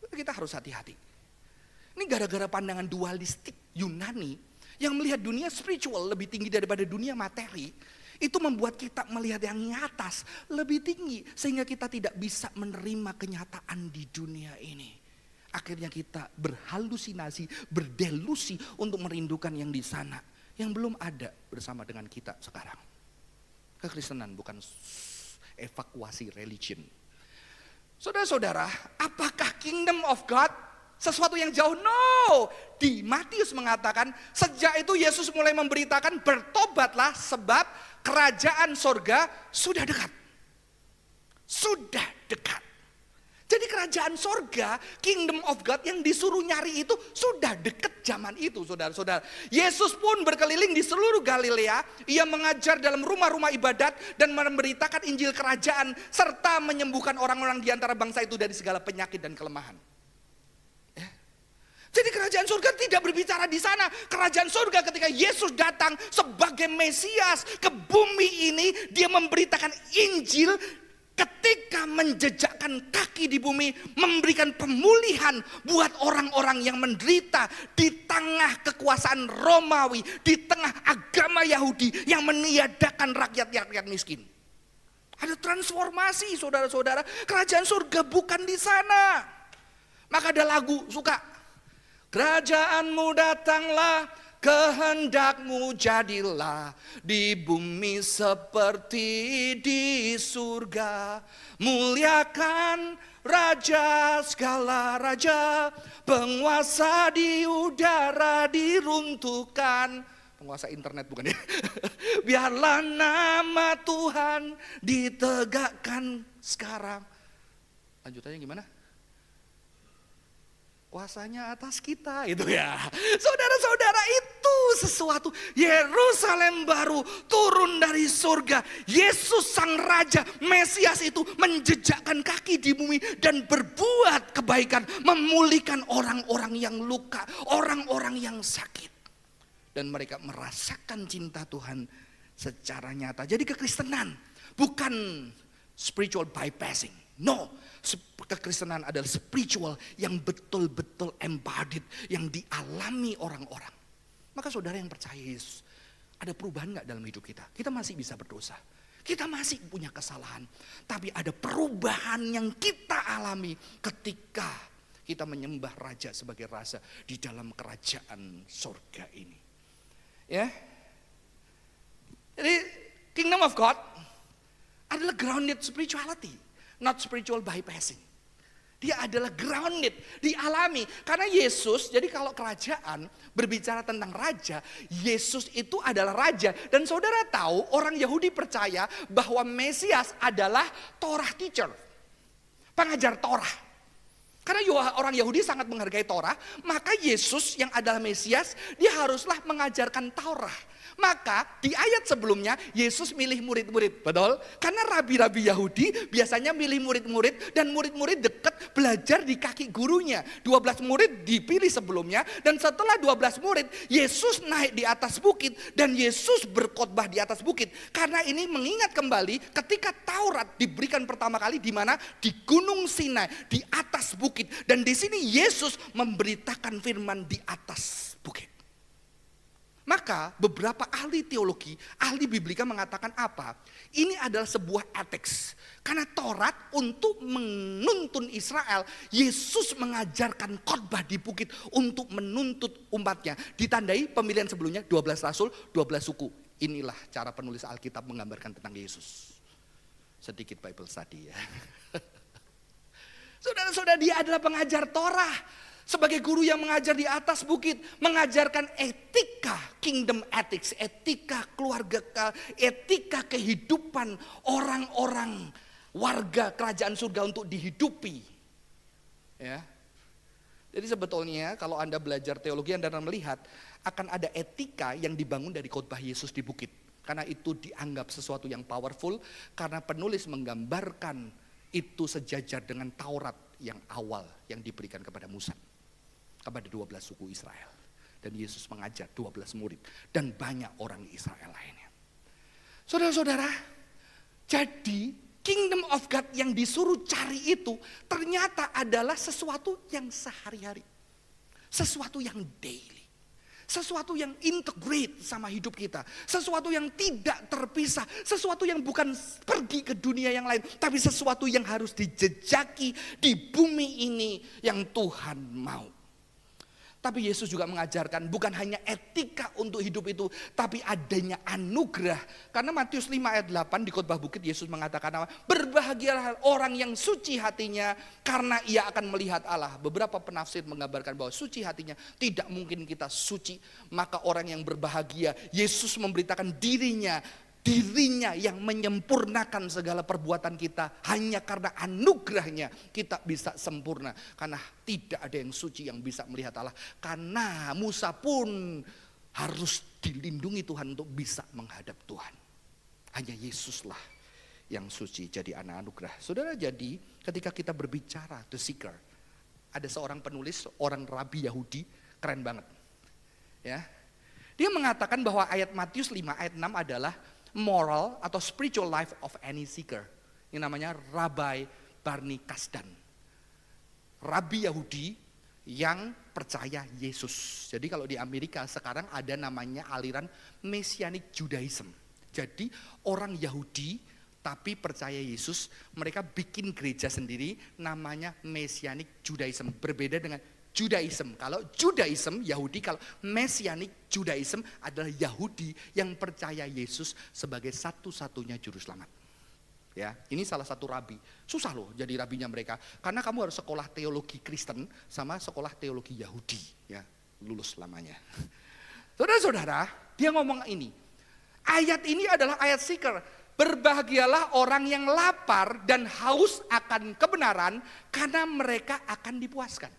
Kita harus hati-hati. Ini gara-gara pandangan dualistik Yunani yang melihat dunia spiritual lebih tinggi daripada dunia materi. Itu membuat kita melihat yang atas lebih tinggi, sehingga kita tidak bisa menerima kenyataan di dunia ini. Akhirnya kita berhalusinasi, berdelusi untuk merindukan yang di sana, yang belum ada bersama dengan kita sekarang. Kekristenan bukan evakuasi religion. Saudara-saudara, apakah kingdom of God sesuatu yang jauh? No. Di Matius mengatakan, sejak itu Yesus mulai memberitakan, bertobatlah sebab kerajaan sorga sudah dekat. Sudah dekat. Jadi kerajaan sorga, kingdom of God yang disuruh nyari itu sudah dekat zaman itu, saudara-saudara. Yesus pun berkeliling di seluruh Galilea. Ia mengajar dalam rumah-rumah ibadat dan memberitakan Injil kerajaan, serta menyembuhkan orang-orang di antara bangsa itu dari segala penyakit dan kelemahan. Jadi kerajaan surga tidak berbicara di sana. Kerajaan surga ketika Yesus datang sebagai Mesias ke bumi ini, dia memberitakan Injil ketika menjejakkan kaki di bumi, memberikan pemulihan buat orang-orang yang menderita di tengah kekuasaan Romawi, di tengah agama Yahudi yang meniadakan rakyat-rakyat miskin. Ada transformasi, saudara-saudara. Kerajaan surga bukan di sana. Maka ada lagu suka, kerajaanmu datanglah, kehendakmu jadilah di bumi seperti di surga. Muliakan raja segala raja, penguasa di udara diruntuhkan. Penguasa internet bukan ya? Biarlah nama Tuhan ditegakkan sekarang. Lanjutannya gimana? Kuasanya atas kita itu ya. Saudara-saudara, itu sesuatu. Yerusalem baru turun dari surga. Yesus sang raja Mesias itu menjejakkan kaki di bumi dan berbuat kebaikan, memulihkan orang-orang yang luka, orang-orang yang sakit, dan mereka merasakan cinta Tuhan secara nyata. Jadi kekristenan bukan spiritual bypassing. No, kekristenan adalah spiritual yang betul-betul embodied, yang dialami orang-orang. Maka saudara yang percaya Yesus, ada perubahan gak dalam hidup kita? Kita masih bisa berdosa. Kita masih punya kesalahan. Tapi ada perubahan yang kita alami ketika kita menyembah Raja sebagai Raja di dalam kerajaan surga ini. Ya. Jadi Kingdom of God adalah grounded spirituality, not spiritual bypassing. Dia adalah grounded, dialami. Karena Yesus, jadi kalau kerajaan berbicara tentang raja, Yesus itu adalah raja. Dan saudara tahu orang Yahudi percaya bahwa Mesias adalah Torah teacher, pengajar Torah. Karena orang Yahudi sangat menghargai Torah, maka Yesus yang adalah Mesias, dia haruslah mengajarkan Torah. Maka di ayat sebelumnya Yesus milih murid-murid, betul? Karena rabi-rabi Yahudi biasanya milih murid-murid dan murid-murid dekat belajar di kaki gurunya. 12 murid dipilih sebelumnya dan setelah 12 murid Yesus naik di atas bukit dan Yesus berkhotbah di atas bukit. Karena ini mengingat kembali ketika Taurat diberikan pertama kali di mana? Di Gunung Sinai, di atas bukit. Dan di sini Yesus memberitakan firman di atas bukit. Maka beberapa ahli teologi, ahli biblika mengatakan apa? Ini adalah sebuah ethics. Karena Taurat untuk menuntun Israel, Yesus mengajarkan khotbah di bukit untuk menuntut umatnya. Ditandai pemilihan sebelumnya 12 rasul, 12 suku. Inilah cara penulis Alkitab menggambarkan tentang Yesus. Sedikit Bible study ya. Saudara-saudara, dia adalah pengajar Torah. Sebagai guru yang mengajar di atas bukit, mengajarkan etika kingdom ethics, etika keluarga, etika kehidupan orang-orang warga kerajaan surga untuk dihidupi. Ya. Jadi sebetulnya kalau Anda belajar teologi, Anda akan melihat akan ada etika yang dibangun dari khotbah Yesus di bukit. Karena itu dianggap sesuatu yang powerful, karena penulis menggambarkan itu sejajar dengan Taurat yang awal yang diberikan kepada Musa. Kepada 12 suku Israel. Dan Yesus mengajar 12 murid. Dan banyak orang Israel lainnya. Saudara-saudara, jadi Kingdom of God yang disuruh cari itu ternyata adalah sesuatu yang sehari-hari. Sesuatu yang daily. Sesuatu yang integrate sama hidup kita. Sesuatu yang tidak terpisah. Sesuatu yang bukan pergi ke dunia yang lain. Tapi sesuatu yang harus dijejaki di bumi ini yang Tuhan mau. Tapi Yesus juga mengajarkan bukan hanya etika untuk hidup itu, tapi adanya anugerah. Karena Matius 5 ayat 8 di khotbah bukit Yesus mengatakan apa? Berbahagialah orang yang suci hatinya karena ia akan melihat Allah. Beberapa penafsir menggambarkan bahwa suci hatinya tidak mungkin kita suci. Maka orang yang berbahagia, Yesus memberitakan dirinya yang menyempurnakan segala perbuatan kita. Hanya karena anugerahnya kita bisa sempurna. Karena tidak ada yang suci yang bisa melihat Allah. Karena Musa pun harus dilindungi Tuhan untuk bisa menghadap Tuhan. Hanya Yesuslah yang suci jadi anak anugerah. Saudara, jadi ketika kita berbicara The Seeker, ada seorang penulis, orang rabi Yahudi, keren banget. Ya, dia mengatakan bahwa ayat Matius 5 ayat 6 adalah moral atau spiritual life of any seeker. Ini namanya Rabbi Barni Kasdan. Rabi Yahudi yang percaya Yesus. Jadi kalau di Amerika sekarang ada namanya aliran Messianic Judaism. Jadi orang Yahudi tapi percaya Yesus, mereka bikin gereja sendiri namanya Messianic Judaism. Berbeda dengan Judaism. Kalau Judaism, Yahudi, kalau Messianic Judaism adalah Yahudi yang percaya Yesus sebagai satu-satunya juru selamat. Ya, ini salah satu rabi. Susah loh jadi rabinya mereka. Karena kamu harus sekolah teologi Kristen sama sekolah teologi Yahudi. Ya, lulus lamanya. Saudara-saudara, dia ngomong ini. Ayat ini adalah ayat seeker. Berbahagialah orang yang lapar dan haus akan kebenaran karena mereka akan dipuaskan.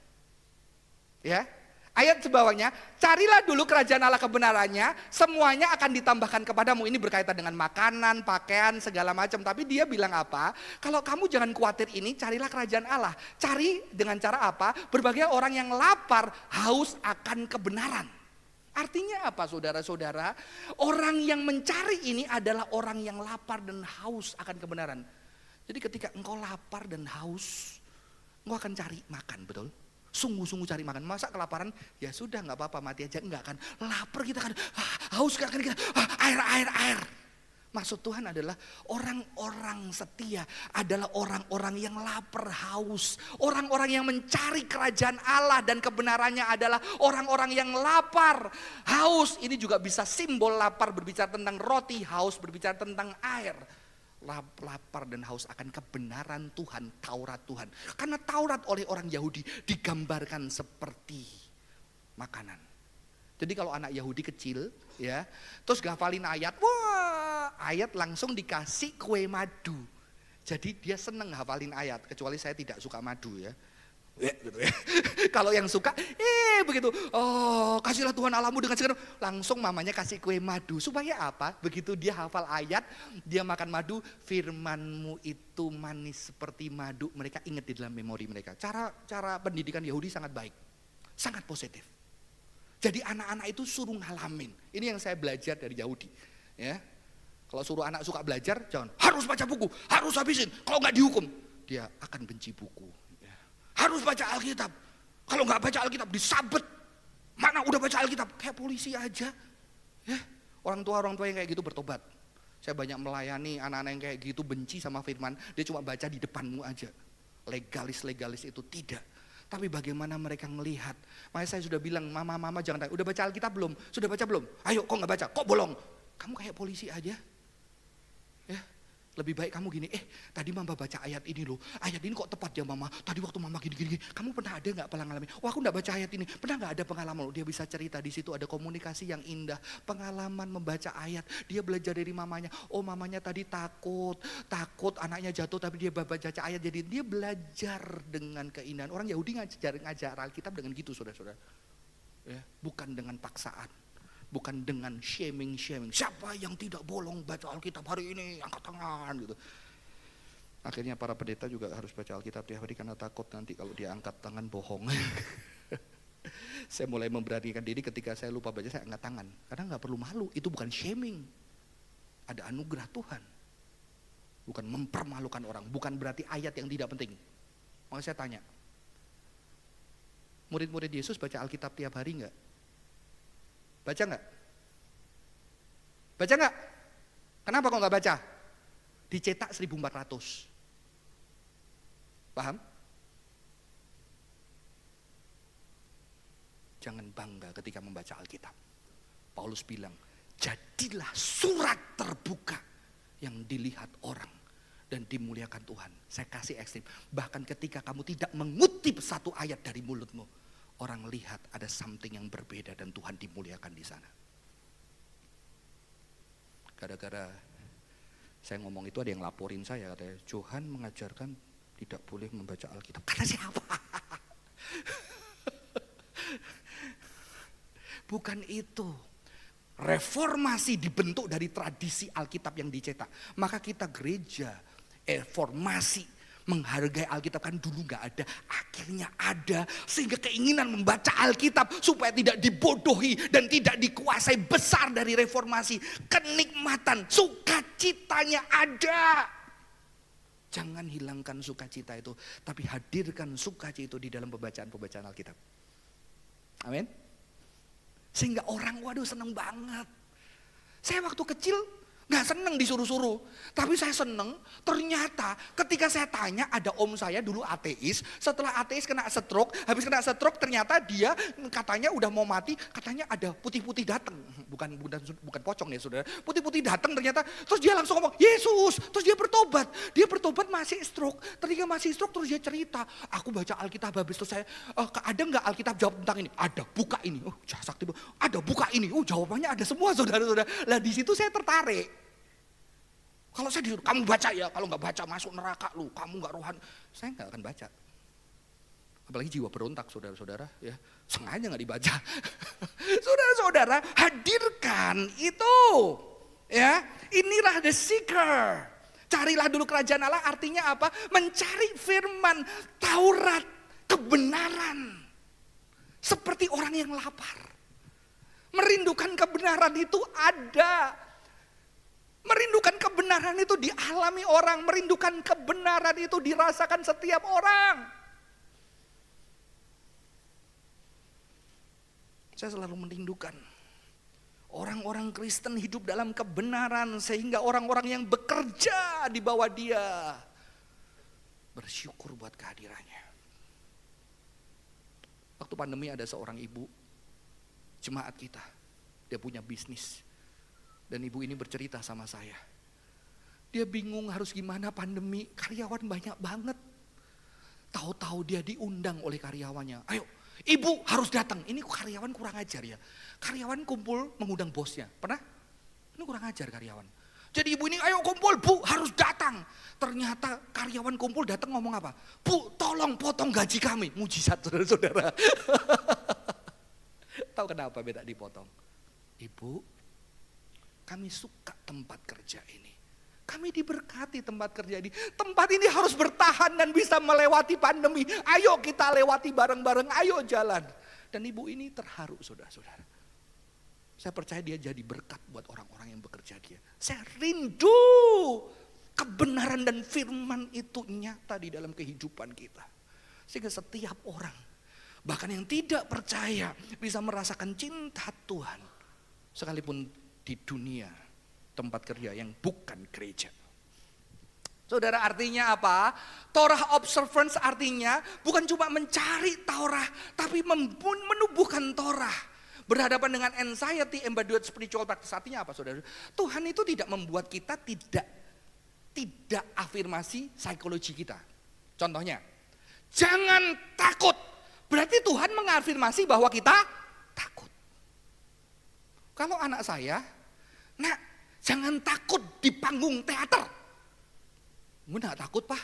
Ya, ayat sebawahnya, carilah dulu kerajaan Allah kebenarannya, semuanya akan ditambahkan kepadamu. Ini berkaitan dengan makanan, pakaian, segala macam. Tapi dia bilang apa? Kalau kamu jangan khawatir ini, carilah kerajaan Allah. Cari dengan cara apa? Berbagai orang yang lapar, haus akan kebenaran. Artinya apa saudara-saudara? Orang yang mencari ini adalah orang yang lapar dan haus akan kebenaran. Jadi ketika engkau lapar dan haus, engkau akan cari makan, betul? Sungguh-sungguh cari makan. Masa kelaparan? Ya sudah nggak apa-apa, mati aja. Enggak kan. Lapar kita kan. Haus kan kita. Air. Maksud Tuhan adalah orang-orang setia adalah orang-orang yang lapar, haus. Orang-orang yang mencari kerajaan Allah dan kebenarannya adalah orang-orang yang lapar, haus. Ini juga bisa simbol lapar berbicara tentang roti, haus berbicara tentang air. Lapar dan haus akan kebenaran Tuhan, Taurat Tuhan. Karena Taurat oleh orang Yahudi digambarkan seperti makanan. Jadi kalau anak Yahudi kecil ya, terus ngafalin ayat, wah ayat langsung dikasih kue madu. Jadi dia seneng hafalin ayat, kecuali saya tidak suka madu ya. Gitu ya. Kalau yang suka, begitu, oh kasihlah Tuhan Allahmu dengan segala, langsung mamanya kasih kue madu. Supaya apa? Begitu dia hafal ayat, dia makan madu, firmanmu itu manis seperti madu. Mereka ingat di dalam memori mereka. Cara pendidikan Yahudi sangat baik, sangat positif. Jadi anak-anak itu suruh ngalamin. Ini yang saya belajar dari Yahudi. Ya, kalau suruh anak suka belajar, jangan harus baca buku, harus habisin. Kalau nggak dihukum, dia akan benci buku. Ya. Harus baca Alkitab. Kalau nggak baca Alkitab disabet. Mana udah baca Alkitab? Kayak polisi aja. Ya, orang tua yang kayak gitu bertobat. Saya banyak melayani anak-anak yang kayak gitu benci sama firman. Dia cuma baca di depanmu aja. Legalis itu tidak. Tapi bagaimana mereka melihat? Makanya saya sudah bilang, mama jangan tanya, udah baca Alkitab belum? Sudah baca belum? Ayo, kok nggak baca? Kok bolong? Kamu kayak polisi aja. Ya, lebih baik kamu gini, tadi mama baca ayat ini loh. Ayat ini kok tepat ya mama? Tadi waktu mama gini. Kamu pernah ada nggak pengalaman? Wah, aku nggak baca ayat ini. Pernah nggak ada pengalaman loh? Dia bisa cerita di situ ada komunikasi yang indah. Pengalaman membaca ayat. Dia belajar dari mamanya. Oh, mamanya tadi takut anaknya jatuh tapi dia baca ayat. Jadi dia belajar dengan keindahan. Orang Yahudi ngajar Alkitab dengan gitu, saudara-saudara. Ya, bukan dengan paksaan. Bukan dengan shaming. Siapa yang tidak bolong baca Alkitab hari ini? Angkat tangan gitu. Akhirnya para pendeta juga harus baca Alkitab tiap hari karena takut nanti kalau dia angkat tangan bohong. Saya mulai memberanikan diri ketika saya lupa baca, saya angkat tangan. Karena gak perlu malu, itu bukan shaming. Ada anugerah Tuhan. Bukan mempermalukan orang, bukan berarti ayat yang tidak penting. Makanya saya tanya, murid-murid Yesus baca Alkitab tiap hari gak? Baca nggak? Baca nggak? Kenapa kok nggak baca? Dicetak 1400. Paham? Jangan bangga ketika membaca Alkitab. Paulus bilang, jadilah surat terbuka yang dilihat orang dan dimuliakan Tuhan. Saya kasih ekstrim. Bahkan ketika kamu tidak mengutip satu ayat dari mulutmu, orang lihat ada something yang berbeda dan Tuhan dimuliakan di sana. Gara-gara saya ngomong itu ada yang laporin saya, katanya Johan mengajarkan tidak boleh membaca Alkitab. Kata siapa? Bukan itu. Reformasi dibentuk dari tradisi Alkitab yang dicetak. Maka kita gereja reformasi menghargai Alkitab, kan dulu gak ada, akhirnya ada. Sehingga keinginan membaca Alkitab supaya tidak dibodohi dan tidak dikuasai besar dari reformasi. Kenikmatan, sukacitanya ada. Jangan hilangkan sukacita itu, tapi hadirkan sukacita itu di dalam pembacaan Alkitab. Amin. Sehingga orang waduh seneng banget. Saya waktu kecil gak seneng disuruh-suruh, tapi saya seneng. Ternyata ketika saya tanya, ada om saya dulu ateis. Setelah ateis kena stroke, habis kena stroke ternyata dia katanya udah mau mati. Katanya ada putih-putih datang, bukan pocong ya saudara. Putih-putih datang ternyata, terus dia langsung ngomong Yesus. Terus dia bertobat. Dia bertobat masih stroke. Ketika masih stroke terus dia cerita, aku baca Alkitab habis. Terus saya, ada nggak Alkitab jawab tentang ini? Ada, buka ini. Oh sakti. Ada, buka ini. Oh jawabannya ada semua saudara-saudara. Lah di situ saya tertarik. Kalau saya disuruh, kamu baca ya, kalau nggak baca masuk neraka lu, kamu nggak rohani. Saya nggak akan baca. Apalagi jiwa berontak saudara-saudara, ya sengaja nggak dibaca. Saudara-saudara, hadirkan itu, ya inilah the seeker. Carilah dulu kerajaan Allah, artinya apa? Mencari firman, Taurat, kebenaran. Seperti orang yang lapar. Merindukan kebenaran itu ada. Merindukan kebenaran itu dialami orang, merindukan kebenaran itu dirasakan setiap orang. Saya selalu merindukan orang-orang Kristen hidup dalam kebenaran sehingga orang-orang yang bekerja di bawah dia bersyukur buat kehadirannya. Waktu pandemi ada seorang ibu jemaat kita, dia punya bisnis. Dan ibu ini bercerita sama saya. Dia bingung harus gimana pandemi, karyawan banyak banget. Tahu-tahu dia diundang oleh karyawannya. Ayo, ibu harus datang. Ini karyawan kurang ajar ya. Karyawan kumpul mengundang bosnya. Pernah? Ini kurang ajar karyawan. Jadi ibu ini, ayo kumpul, bu harus datang. Ternyata karyawan kumpul datang ngomong apa? Bu tolong potong gaji kami. Mujizat saudara-saudara. Tahu kenapa beda dipotong? Ibu, kami suka tempat kerja ini. Kami diberkati tempat kerja ini. Tempat ini harus bertahan dan bisa melewati pandemi. Ayo kita lewati bareng-bareng, ayo jalan. Dan ibu ini terharu saudara-saudara. Saya percaya dia jadi berkat buat orang-orang yang bekerja dia. Saya rindu kebenaran dan firman itu nyata di dalam kehidupan kita. Sehingga setiap orang, bahkan yang tidak percaya, bisa merasakan cinta Tuhan. Sekalipun di dunia tempat kerja yang bukan gereja. Saudara, artinya apa? Torah observance artinya bukan cuma mencari Torah, tapi menumbuhkan Torah. Berhadapan dengan anxiety, embodied spiritual practice artinya apa saudara? Tuhan itu tidak membuat kita tidak afirmasi psikologi kita. Contohnya, jangan takut. Berarti Tuhan mengafirmasi bahwa kita takut. Kalau anak saya, nak jangan takut di panggung teater. Gue gak takut pak.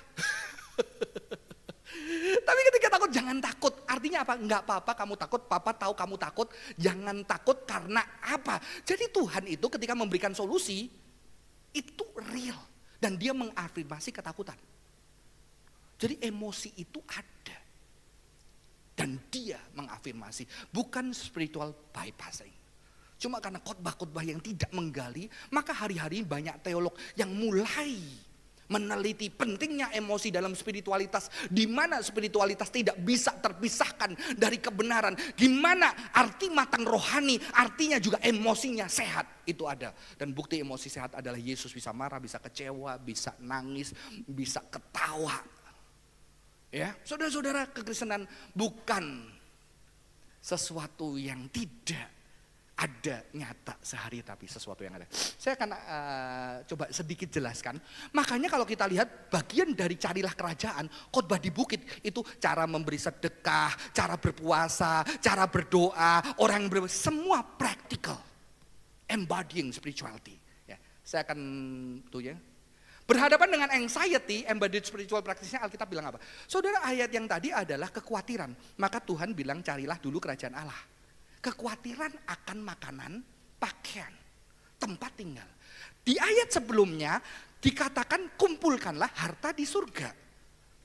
Tapi ketika takut, jangan takut. Artinya apa? Enggak apa-apa kamu takut, papa tahu kamu takut. Jangan takut karena apa? Jadi Tuhan itu ketika memberikan solusi, itu real. Dan dia mengafirmasi ketakutan. Jadi emosi itu ada. Dan dia mengafirmasi, bukan spiritual bypassing. Cuma karena khotbah-khotbah yang tidak menggali, maka hari-hari banyak teolog yang mulai meneliti pentingnya emosi dalam spiritualitas, di mana spiritualitas tidak bisa terpisahkan dari kebenaran. Gimana arti matang rohani, artinya juga emosinya sehat, itu ada. Dan bukti emosi sehat adalah Yesus bisa marah, bisa kecewa, bisa nangis, bisa ketawa. Ya, saudara-saudara, kekristenan bukan sesuatu yang tidak ada nyata sehari, tapi sesuatu yang ada. Saya akan coba sedikit jelaskan. Makanya kalau kita lihat bagian dari carilah kerajaan, khotbah di bukit itu cara memberi sedekah, cara berpuasa, cara berdoa, orang yang semua practical, embodying spirituality. Ya, saya akan tuh ya. Berhadapan dengan anxiety, embodied spiritual practice-nya Alkitab bilang apa? Saudara, ayat yang tadi adalah kekhawatiran. Maka Tuhan bilang carilah dulu kerajaan Allah. Kekhawatiran akan makanan, pakaian, tempat tinggal. Di ayat sebelumnya dikatakan kumpulkanlah harta di surga.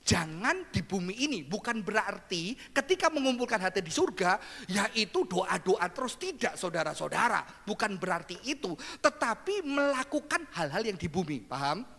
Jangan di bumi ini. Bukan berarti ketika mengumpulkan harta di surga, yaitu doa-doa terus. Tidak saudara-saudara. Bukan berarti itu. Tetapi melakukan hal-hal yang di bumi. Paham?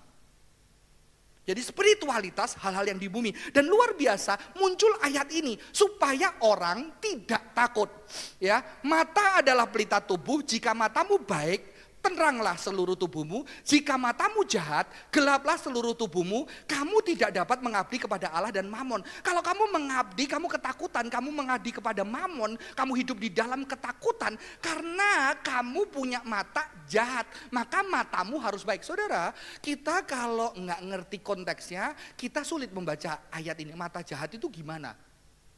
Jadi spiritualitas hal-hal yang di bumi. Dan luar biasa muncul ayat ini supaya orang tidak takut. Ya, mata adalah pelita tubuh, jika matamu baik, teranglah seluruh tubuhmu. Jika matamu jahat, gelaplah seluruh tubuhmu. Kamu tidak dapat mengabdi kepada Allah dan Mamon. Kalau kamu mengabdi, kamu ketakutan. Kamu mengabdi kepada Mamon, kamu hidup di dalam ketakutan. Karena kamu punya mata jahat, maka matamu harus baik. Saudara, kita kalau nggak ngerti konteksnya, kita sulit membaca ayat ini. Mata jahat itu gimana?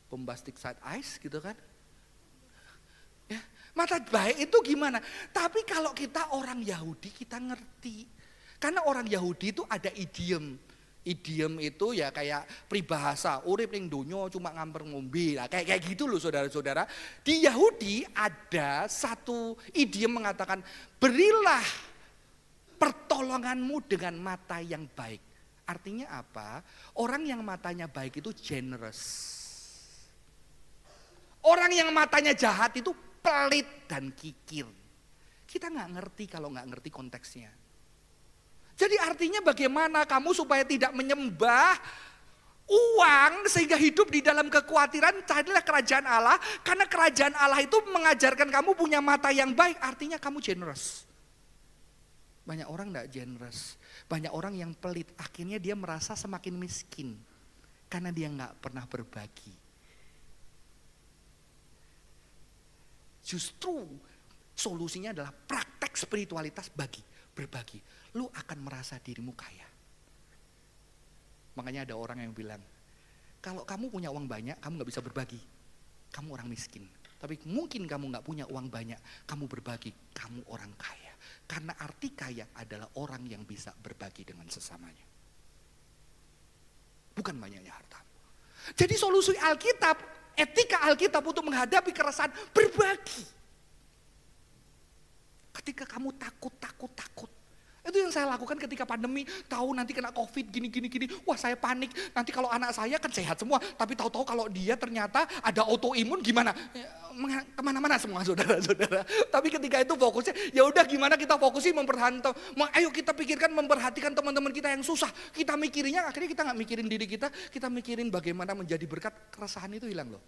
Bombastic side eyes gitu kan? Ya, mata baik itu gimana? Tapi kalau kita orang Yahudi kita ngerti. Karena orang Yahudi itu ada idiom. Idiom itu ya kayak peribahasa, urip ning donya cuma ngamper ngombe. Nah, kayak gitu loh saudara-saudara. Di Yahudi ada satu idiom mengatakan, berilah pertolonganmu dengan mata yang baik. Artinya apa? Orang yang matanya baik itu generous. Orang yang matanya jahat itu pelit dan kikir. Kita nggak ngerti kalau nggak ngerti konteksnya. Jadi artinya bagaimana kamu supaya tidak menyembah uang sehingga hidup di dalam kekhawatiran. Carilah kerajaan Allah, karena kerajaan Allah itu mengajarkan kamu punya mata yang baik, artinya kamu generous. Banyak orang gak generous, banyak orang yang pelit, akhirnya dia merasa semakin miskin karena dia gak pernah berbagi. Justru solusinya adalah praktek spiritualitas, berbagi. Lu akan merasa dirimu kaya. Makanya ada orang yang bilang, kalau kamu punya uang banyak, kamu gak bisa berbagi, kamu orang miskin. Tapi mungkin kamu gak punya uang banyak, kamu berbagi, kamu orang kaya. Karena arti kaya adalah orang yang bisa berbagi dengan sesamanya. Bukan banyaknya harta. Jadi solusi Alkitab, etika Alkitab untuk menghadapi keresahan, berbagi. Ketika kamu takut. Itu yang saya lakukan ketika pandemi, tahu nanti kena COVID gini. Wah, saya panik. Nanti kalau anak saya kan sehat semua, tapi tahu-tahu kalau dia ternyata ada autoimun gimana? Kemana-mana semua saudara-saudara. Tapi ketika itu fokusnya, ya udah gimana kita fokusin memperhatikan. Ayo kita pikirkan memperhatikan teman-teman kita yang susah. Kita mikirinnya, akhirnya kita nggak mikirin diri kita mikirin bagaimana menjadi berkat. Keresahan itu hilang loh.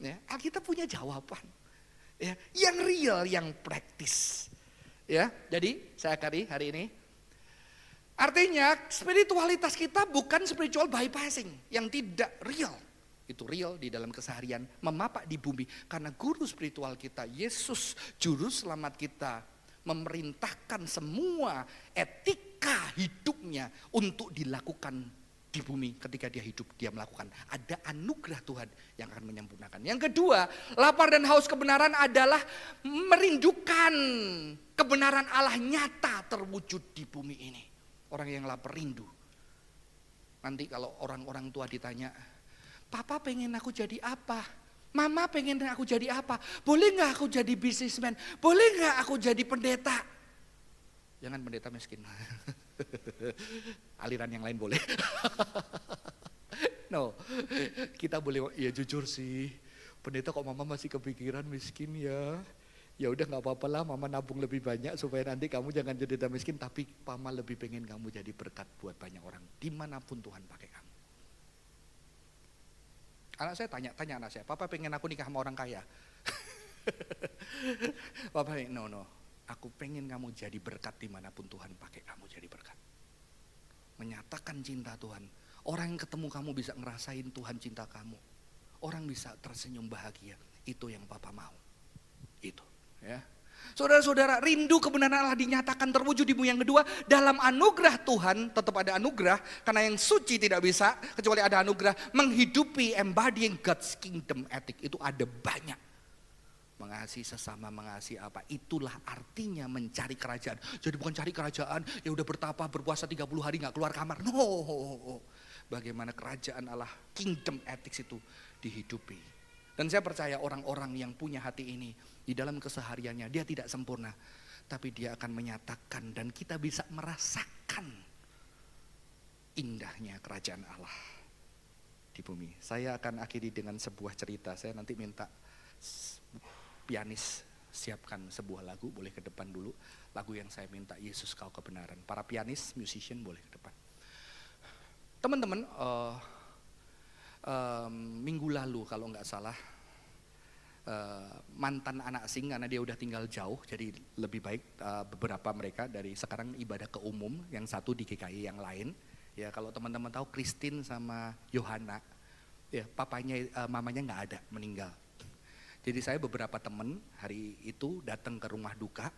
Ya, kita punya jawaban. Ya, yang real, yang praktis. Ya, jadi saya akhiri hari ini. Artinya spiritualitas kita bukan spiritual bypassing yang tidak real. Itu real di dalam keseharian, memapak di bumi. Karena guru spiritual kita, Yesus, juru selamat kita, memerintahkan semua etika hidupnya untuk dilakukan di bumi. Ketika dia hidup, dia melakukan. Ada anugerah Tuhan yang akan menyempurnakan. Yang kedua, lapar dan haus kebenaran adalah merindukan kebenaran Allah nyata terwujud di bumi ini. Orang yang lapar rindu. Nanti kalau orang-orang tua ditanya, Papa pengen aku jadi apa? Mama pengen aku jadi apa? Boleh gak aku jadi bisnismen? Boleh gak aku jadi pendeta? Jangan pendeta miskin. Aliran yang lain boleh. No, kita boleh, ya jujur sih, pendeta kok mama masih kepikiran miskin ya. Ya udah nggak apa-apa lah, mama nabung lebih banyak supaya nanti kamu jangan jadi pendeta miskin. Tapi mama lebih pengen kamu jadi berkat buat banyak orang, dimanapun Tuhan pakai kamu. Anak saya tanya anak saya, Papa pengen aku nikah sama orang kaya? Papa, no. Aku pengen kamu jadi berkat dimanapun Tuhan pakai kamu jadi berkat. Menyatakan cinta Tuhan. Orang yang ketemu kamu bisa ngerasain Tuhan cinta kamu. Orang bisa tersenyum bahagia. Itu yang Papa mau. Itu. Ya. Saudara-saudara, rindu kebenaran Allah dinyatakan terwujud di bumi. Yang kedua, dalam anugerah Tuhan, tetap ada anugerah. Karena yang suci tidak bisa, kecuali ada anugerah. Menghidupi, embodying God's kingdom ethic. Itu ada banyak. Mengasihi sesama, mengasihi apa, itulah artinya mencari kerajaan. Jadi bukan cari kerajaan, ya udah bertapa, berpuasa 30 hari gak keluar kamar. No, bagaimana kerajaan Allah, kingdom ethics itu dihidupi. Dan saya percaya orang-orang yang punya hati ini, di dalam kesehariannya, dia tidak sempurna. Tapi dia akan menyatakan dan kita bisa merasakan indahnya kerajaan Allah di bumi. Saya akan akhiri dengan sebuah cerita, saya nanti minta pianis siapkan sebuah lagu, boleh ke depan dulu. Lagu yang saya minta, Yesus Kau Kebenaran. Para pianis, musician boleh ke depan. Teman-teman, minggu lalu kalau nggak salah, mantan anak asing karena dia udah tinggal jauh, jadi lebih baik beberapa mereka dari sekarang ibadah ke umum, yang satu di GKI yang lain. Ya kalau teman-teman tahu Christine sama Yohana, ya mamanya nggak ada, meninggal. Jadi saya beberapa teman hari itu datang ke rumah duka.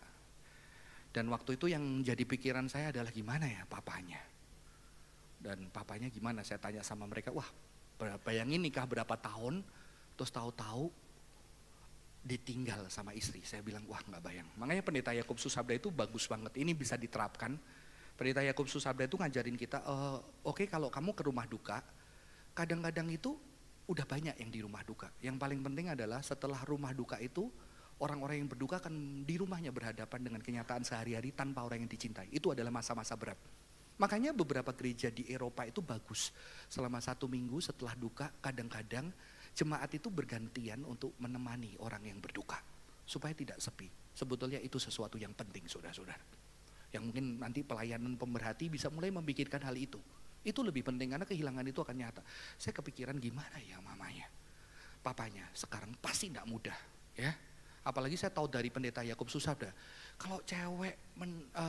Dan waktu itu yang jadi pikiran saya adalah gimana ya papanya. Dan papanya gimana, saya tanya sama mereka, wah bayangin nikah berapa tahun, terus tahu-tahu ditinggal sama istri. Saya bilang wah gak bayang. Makanya pendeta Yakub Susabda itu bagus banget, ini bisa diterapkan. Pendeta Yakub Susabda itu ngajarin kita, oke, kalau kamu ke rumah duka, kadang-kadang itu udah banyak yang di rumah duka. Yang paling penting adalah setelah rumah duka itu, orang-orang yang berduka akan di rumahnya berhadapan dengan kenyataan sehari-hari tanpa orang yang dicintai. Itu adalah masa-masa berat. Makanya beberapa gereja di Eropa itu bagus. Selama 1 minggu setelah duka, kadang-kadang jemaat itu bergantian untuk menemani orang yang berduka. Supaya tidak sepi. Sebetulnya itu sesuatu yang penting saudara-saudara. Yang mungkin nanti pelayanan pemerhati bisa mulai memikirkan hal itu. Itu lebih penting karena kehilangan itu akan nyata. Saya kepikiran gimana ya mamanya, papanya sekarang pasti tidak mudah ya. Apalagi saya tahu dari pendeta Yakub Susabda, kalau cewek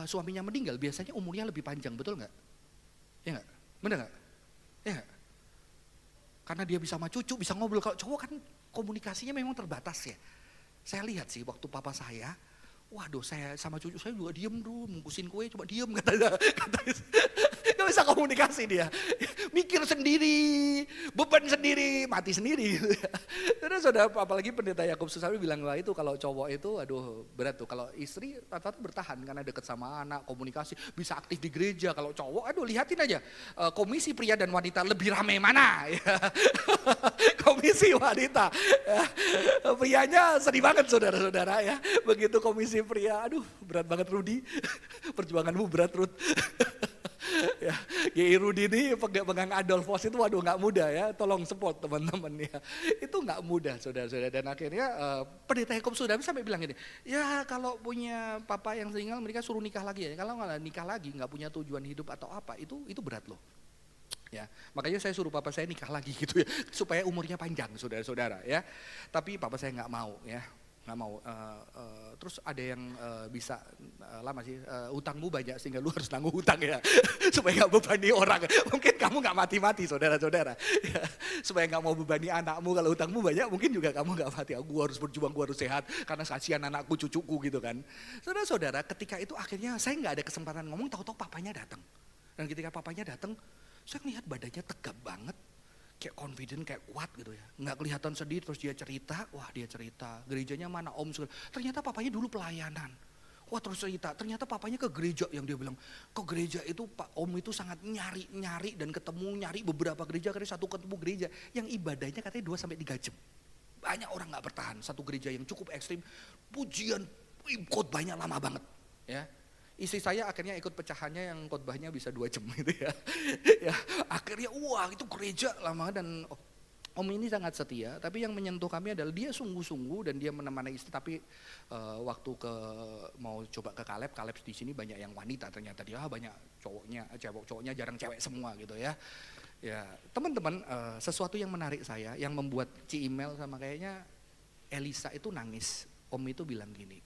suaminya meninggal biasanya umurnya lebih panjang, betul nggak? Ya nggak? Bener nggak? Ya nggak? Karena dia bisa sama cucu, bisa ngobrol. Kalau cowok kan komunikasinya memang terbatas ya. Saya lihat sih waktu papa saya, waduh saya sama cucu saya juga diem dulu, mungkusin kue coba diem katanya. Gak bisa komunikasi dia, mikir sendiri, beban sendiri, mati sendiri. Karena saudara, apalagi pendeta Yakub Susawi bilang, wah itu kalau cowok itu aduh berat tuh. Kalau istri rata-rata bertahan karena deket sama anak, komunikasi, bisa aktif di gereja. Kalau cowok aduh lihatin aja, komisi pria dan wanita lebih ramai mana ya. Komisi wanita ya. Prianya sedih banget saudara-saudara ya. Begitu komisi pria, aduh berat banget Rudi, perjuanganmu berat Ruth. Ya, GI Rudi ini pegang Adolf Voss itu waduh nggak mudah ya, tolong support teman-teman ya. Itu nggak mudah saudara-saudara, dan akhirnya pendeta Yakub sudah sampai bilang gini, ya kalau punya papa yang single mereka suruh nikah lagi ya, kalau nggak nikah lagi nggak punya tujuan hidup atau apa itu berat loh. Ya, makanya saya suruh papa saya nikah lagi gitu ya, supaya umurnya panjang saudara-saudara ya. Tapi papa saya nggak mau ya. Nggak mau, terus ada yang bisa lama sih, utangmu banyak sehingga lu harus nanggung hutang ya, supaya gak bebani orang. Mungkin kamu gak mati-mati saudara-saudara, ya. Supaya gak mau bebani anakmu, kalau utangmu banyak mungkin juga kamu gak mati. Gue harus berjuang, gue harus sehat, karena kasihan anakku, cucuku gitu kan. Saudara-saudara ketika itu akhirnya saya gak ada kesempatan ngomong, tahu-tahu papanya datang. Dan ketika papanya datang, saya ngelihat badannya tegap banget. Kayak confident, kayak kuat gitu ya. Nggak kelihatan sedih, terus dia cerita, wah dia cerita, gerejanya mana om, ternyata papanya dulu pelayanan. Wah terus cerita, ternyata papanya ke gereja, yang dia bilang, ke gereja itu Pak Om itu sangat nyari dan ketemu, nyari beberapa gereja, karena satu ketemu gereja, yang ibadahnya katanya 2-3 jam. Banyak orang nggak bertahan, satu gereja yang cukup ekstrim, pujian, khotbahnya lama banget ya. Istri saya akhirnya ikut pecahannya yang khotbahnya bisa 2 jam gitu ya. Ya, akhirnya wah itu gereja lama, dan om ini sangat setia, tapi yang menyentuh kami adalah dia sungguh-sungguh dan dia menemani istri. Tapi waktu mau coba ke Kaleb di sini banyak yang wanita, ternyata dia banyak cowoknya jarang cewek semua gitu ya. Ya teman-teman, sesuatu yang menarik saya, yang membuat Ci Email sama kayaknya Elisa itu nangis. Om itu bilang gini,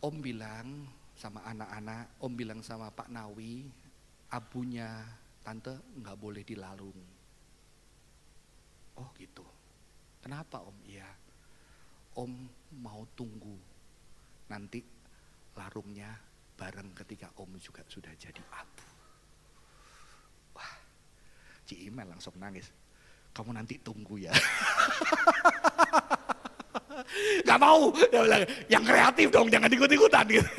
Om bilang sama anak-anak, Om bilang sama Pak Nawi, abunya tante nggak boleh dilarung. Oh gitu. Kenapa Om? Iya. Om mau tunggu nanti larungnya bareng ketika Om juga sudah jadi abu. Wah, Ci Imel langsung nangis. Kamu nanti tunggu ya. Gak mau, dia bilang, yang kreatif dong, jangan ikut-ikutan gitu.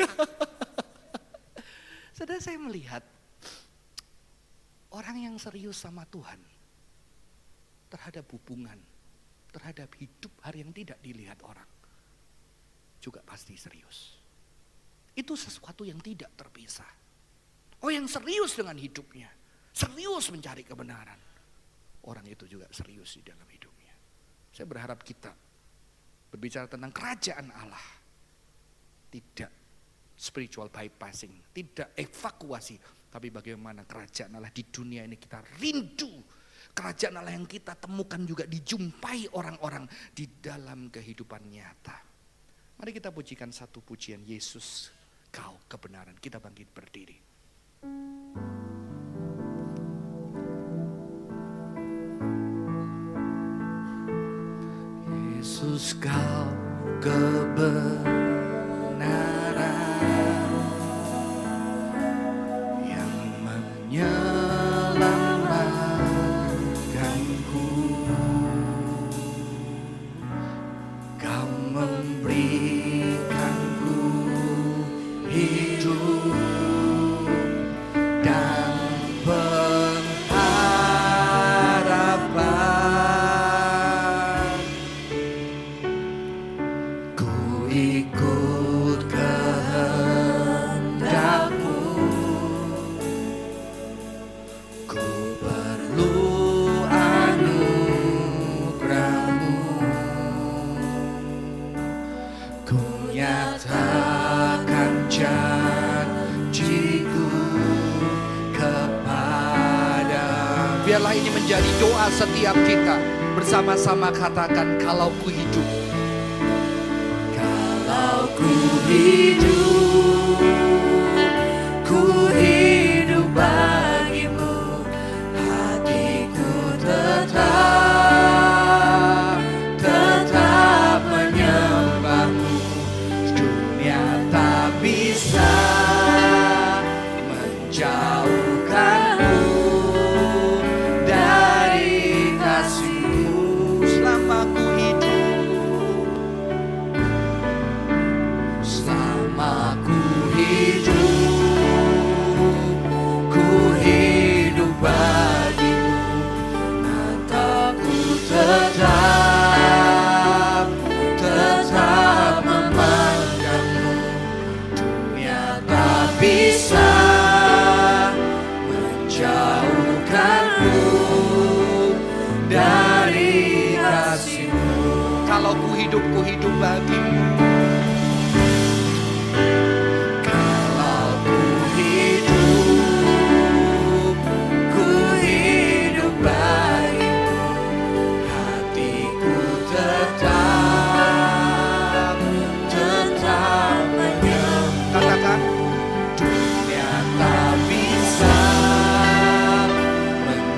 Saudara, saya melihat orang yang serius sama Tuhan terhadap hubungan, terhadap hidup hari yang tidak dilihat orang, juga pasti serius. Itu sesuatu yang tidak terpisah. Oh, yang serius dengan hidupnya, serius mencari kebenaran, orang itu juga serius di dalam hidupnya. Saya berharap kita berbicara tentang kerajaan Allah, tidak spiritual bypassing, tidak evakuasi, tapi bagaimana kerajaan Allah di dunia ini kita rindu. Kerajaan Allah yang kita temukan juga dijumpai orang-orang di dalam kehidupan nyata. Mari kita pujikan satu pujian, Yesus Kau kebenaran. Kita bangkit berdiri. Yesus Kau kebenaran yang menyelamatkanku. Kau memberikanku hidup dan pengharapan. Ku ikut kehendak-Mu, ku perlu anugerah-Mu. Ku nyatakan janji-Ku Biarlah ini menjadi doa setiap kita. Bersama-sama katakan, kalau ku hidup.
Kalau ku hidup, ku hidup bagimu, hatiku tetap menyembahmu. Dunia tak bisa menjauhkanmu dari kasih-Mu.
Selama ku
hidup bagimu, mataku tetap memandangmu. Dunia tak bisa menjauhkanmu dari kasih-Mu.
Kalau ku hidup bagimu.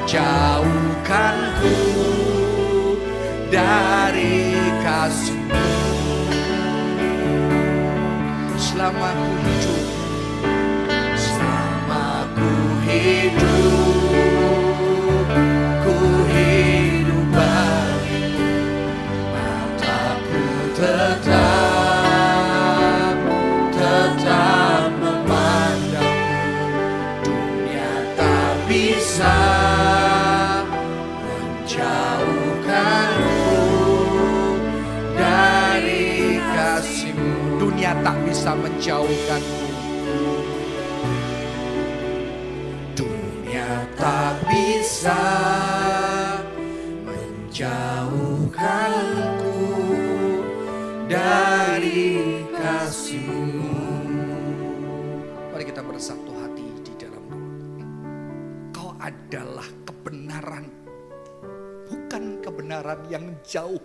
Jauhkanku dari kasih-Mu.
Selama ku hidup,
ku hidup bagimu, mataku tetap memandangmu. Dunia tak bisa menjauhkanku dari kasih-Mu.
Dunia tak bisa menjauhkanku.
Dunia tak bisa menjauhkanku dari kasih-Mu.
Mari kita bersatu hati di dalam doa. Kau adalah kebenaran. Bukan kebenaran yang jauh,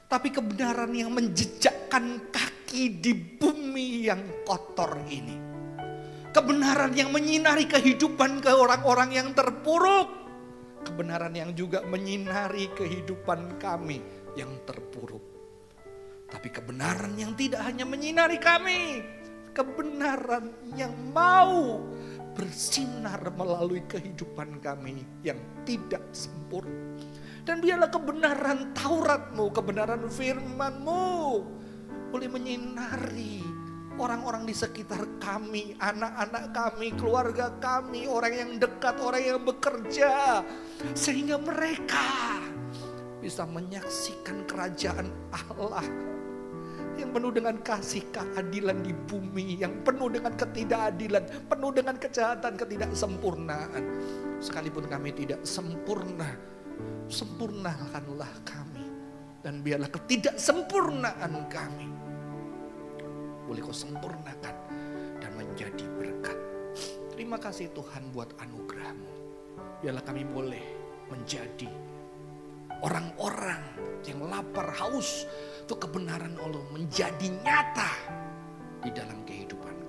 tapi kebenaran yang menjejakkan kaki di bumi yang kotor ini. Kebenaran yang menyinari kehidupan ke orang-orang yang terpuruk. Kebenaran yang juga menyinari kehidupan kami yang terpuruk. Tapi kebenaran yang tidak hanya menyinari kami, kebenaran yang mau bersinar melalui kehidupan kami yang tidak sempurna. Dan biarlah kebenaran Taurat-Mu, kebenaran firman-Mu boleh menyinari orang-orang di sekitar kami, anak-anak kami, keluarga kami, orang yang dekat, orang yang bekerja. Sehingga mereka bisa menyaksikan kerajaan Allah yang penuh dengan kasih keadilan di bumi, yang penuh dengan ketidakadilan, penuh dengan kejahatan, ketidaksempurnaan. Sekalipun kami tidak sempurna, sempurnakanlah kami. Dan biarlah ketidaksempurnaan kami boleh Kau sempurnakan dan menjadi berkat. Terima kasih Tuhan buat anugerah-Mu. Biarlah kami boleh menjadi orang-orang yang lapar haus untuk kebenaran Allah menjadi nyata di dalam kehidupan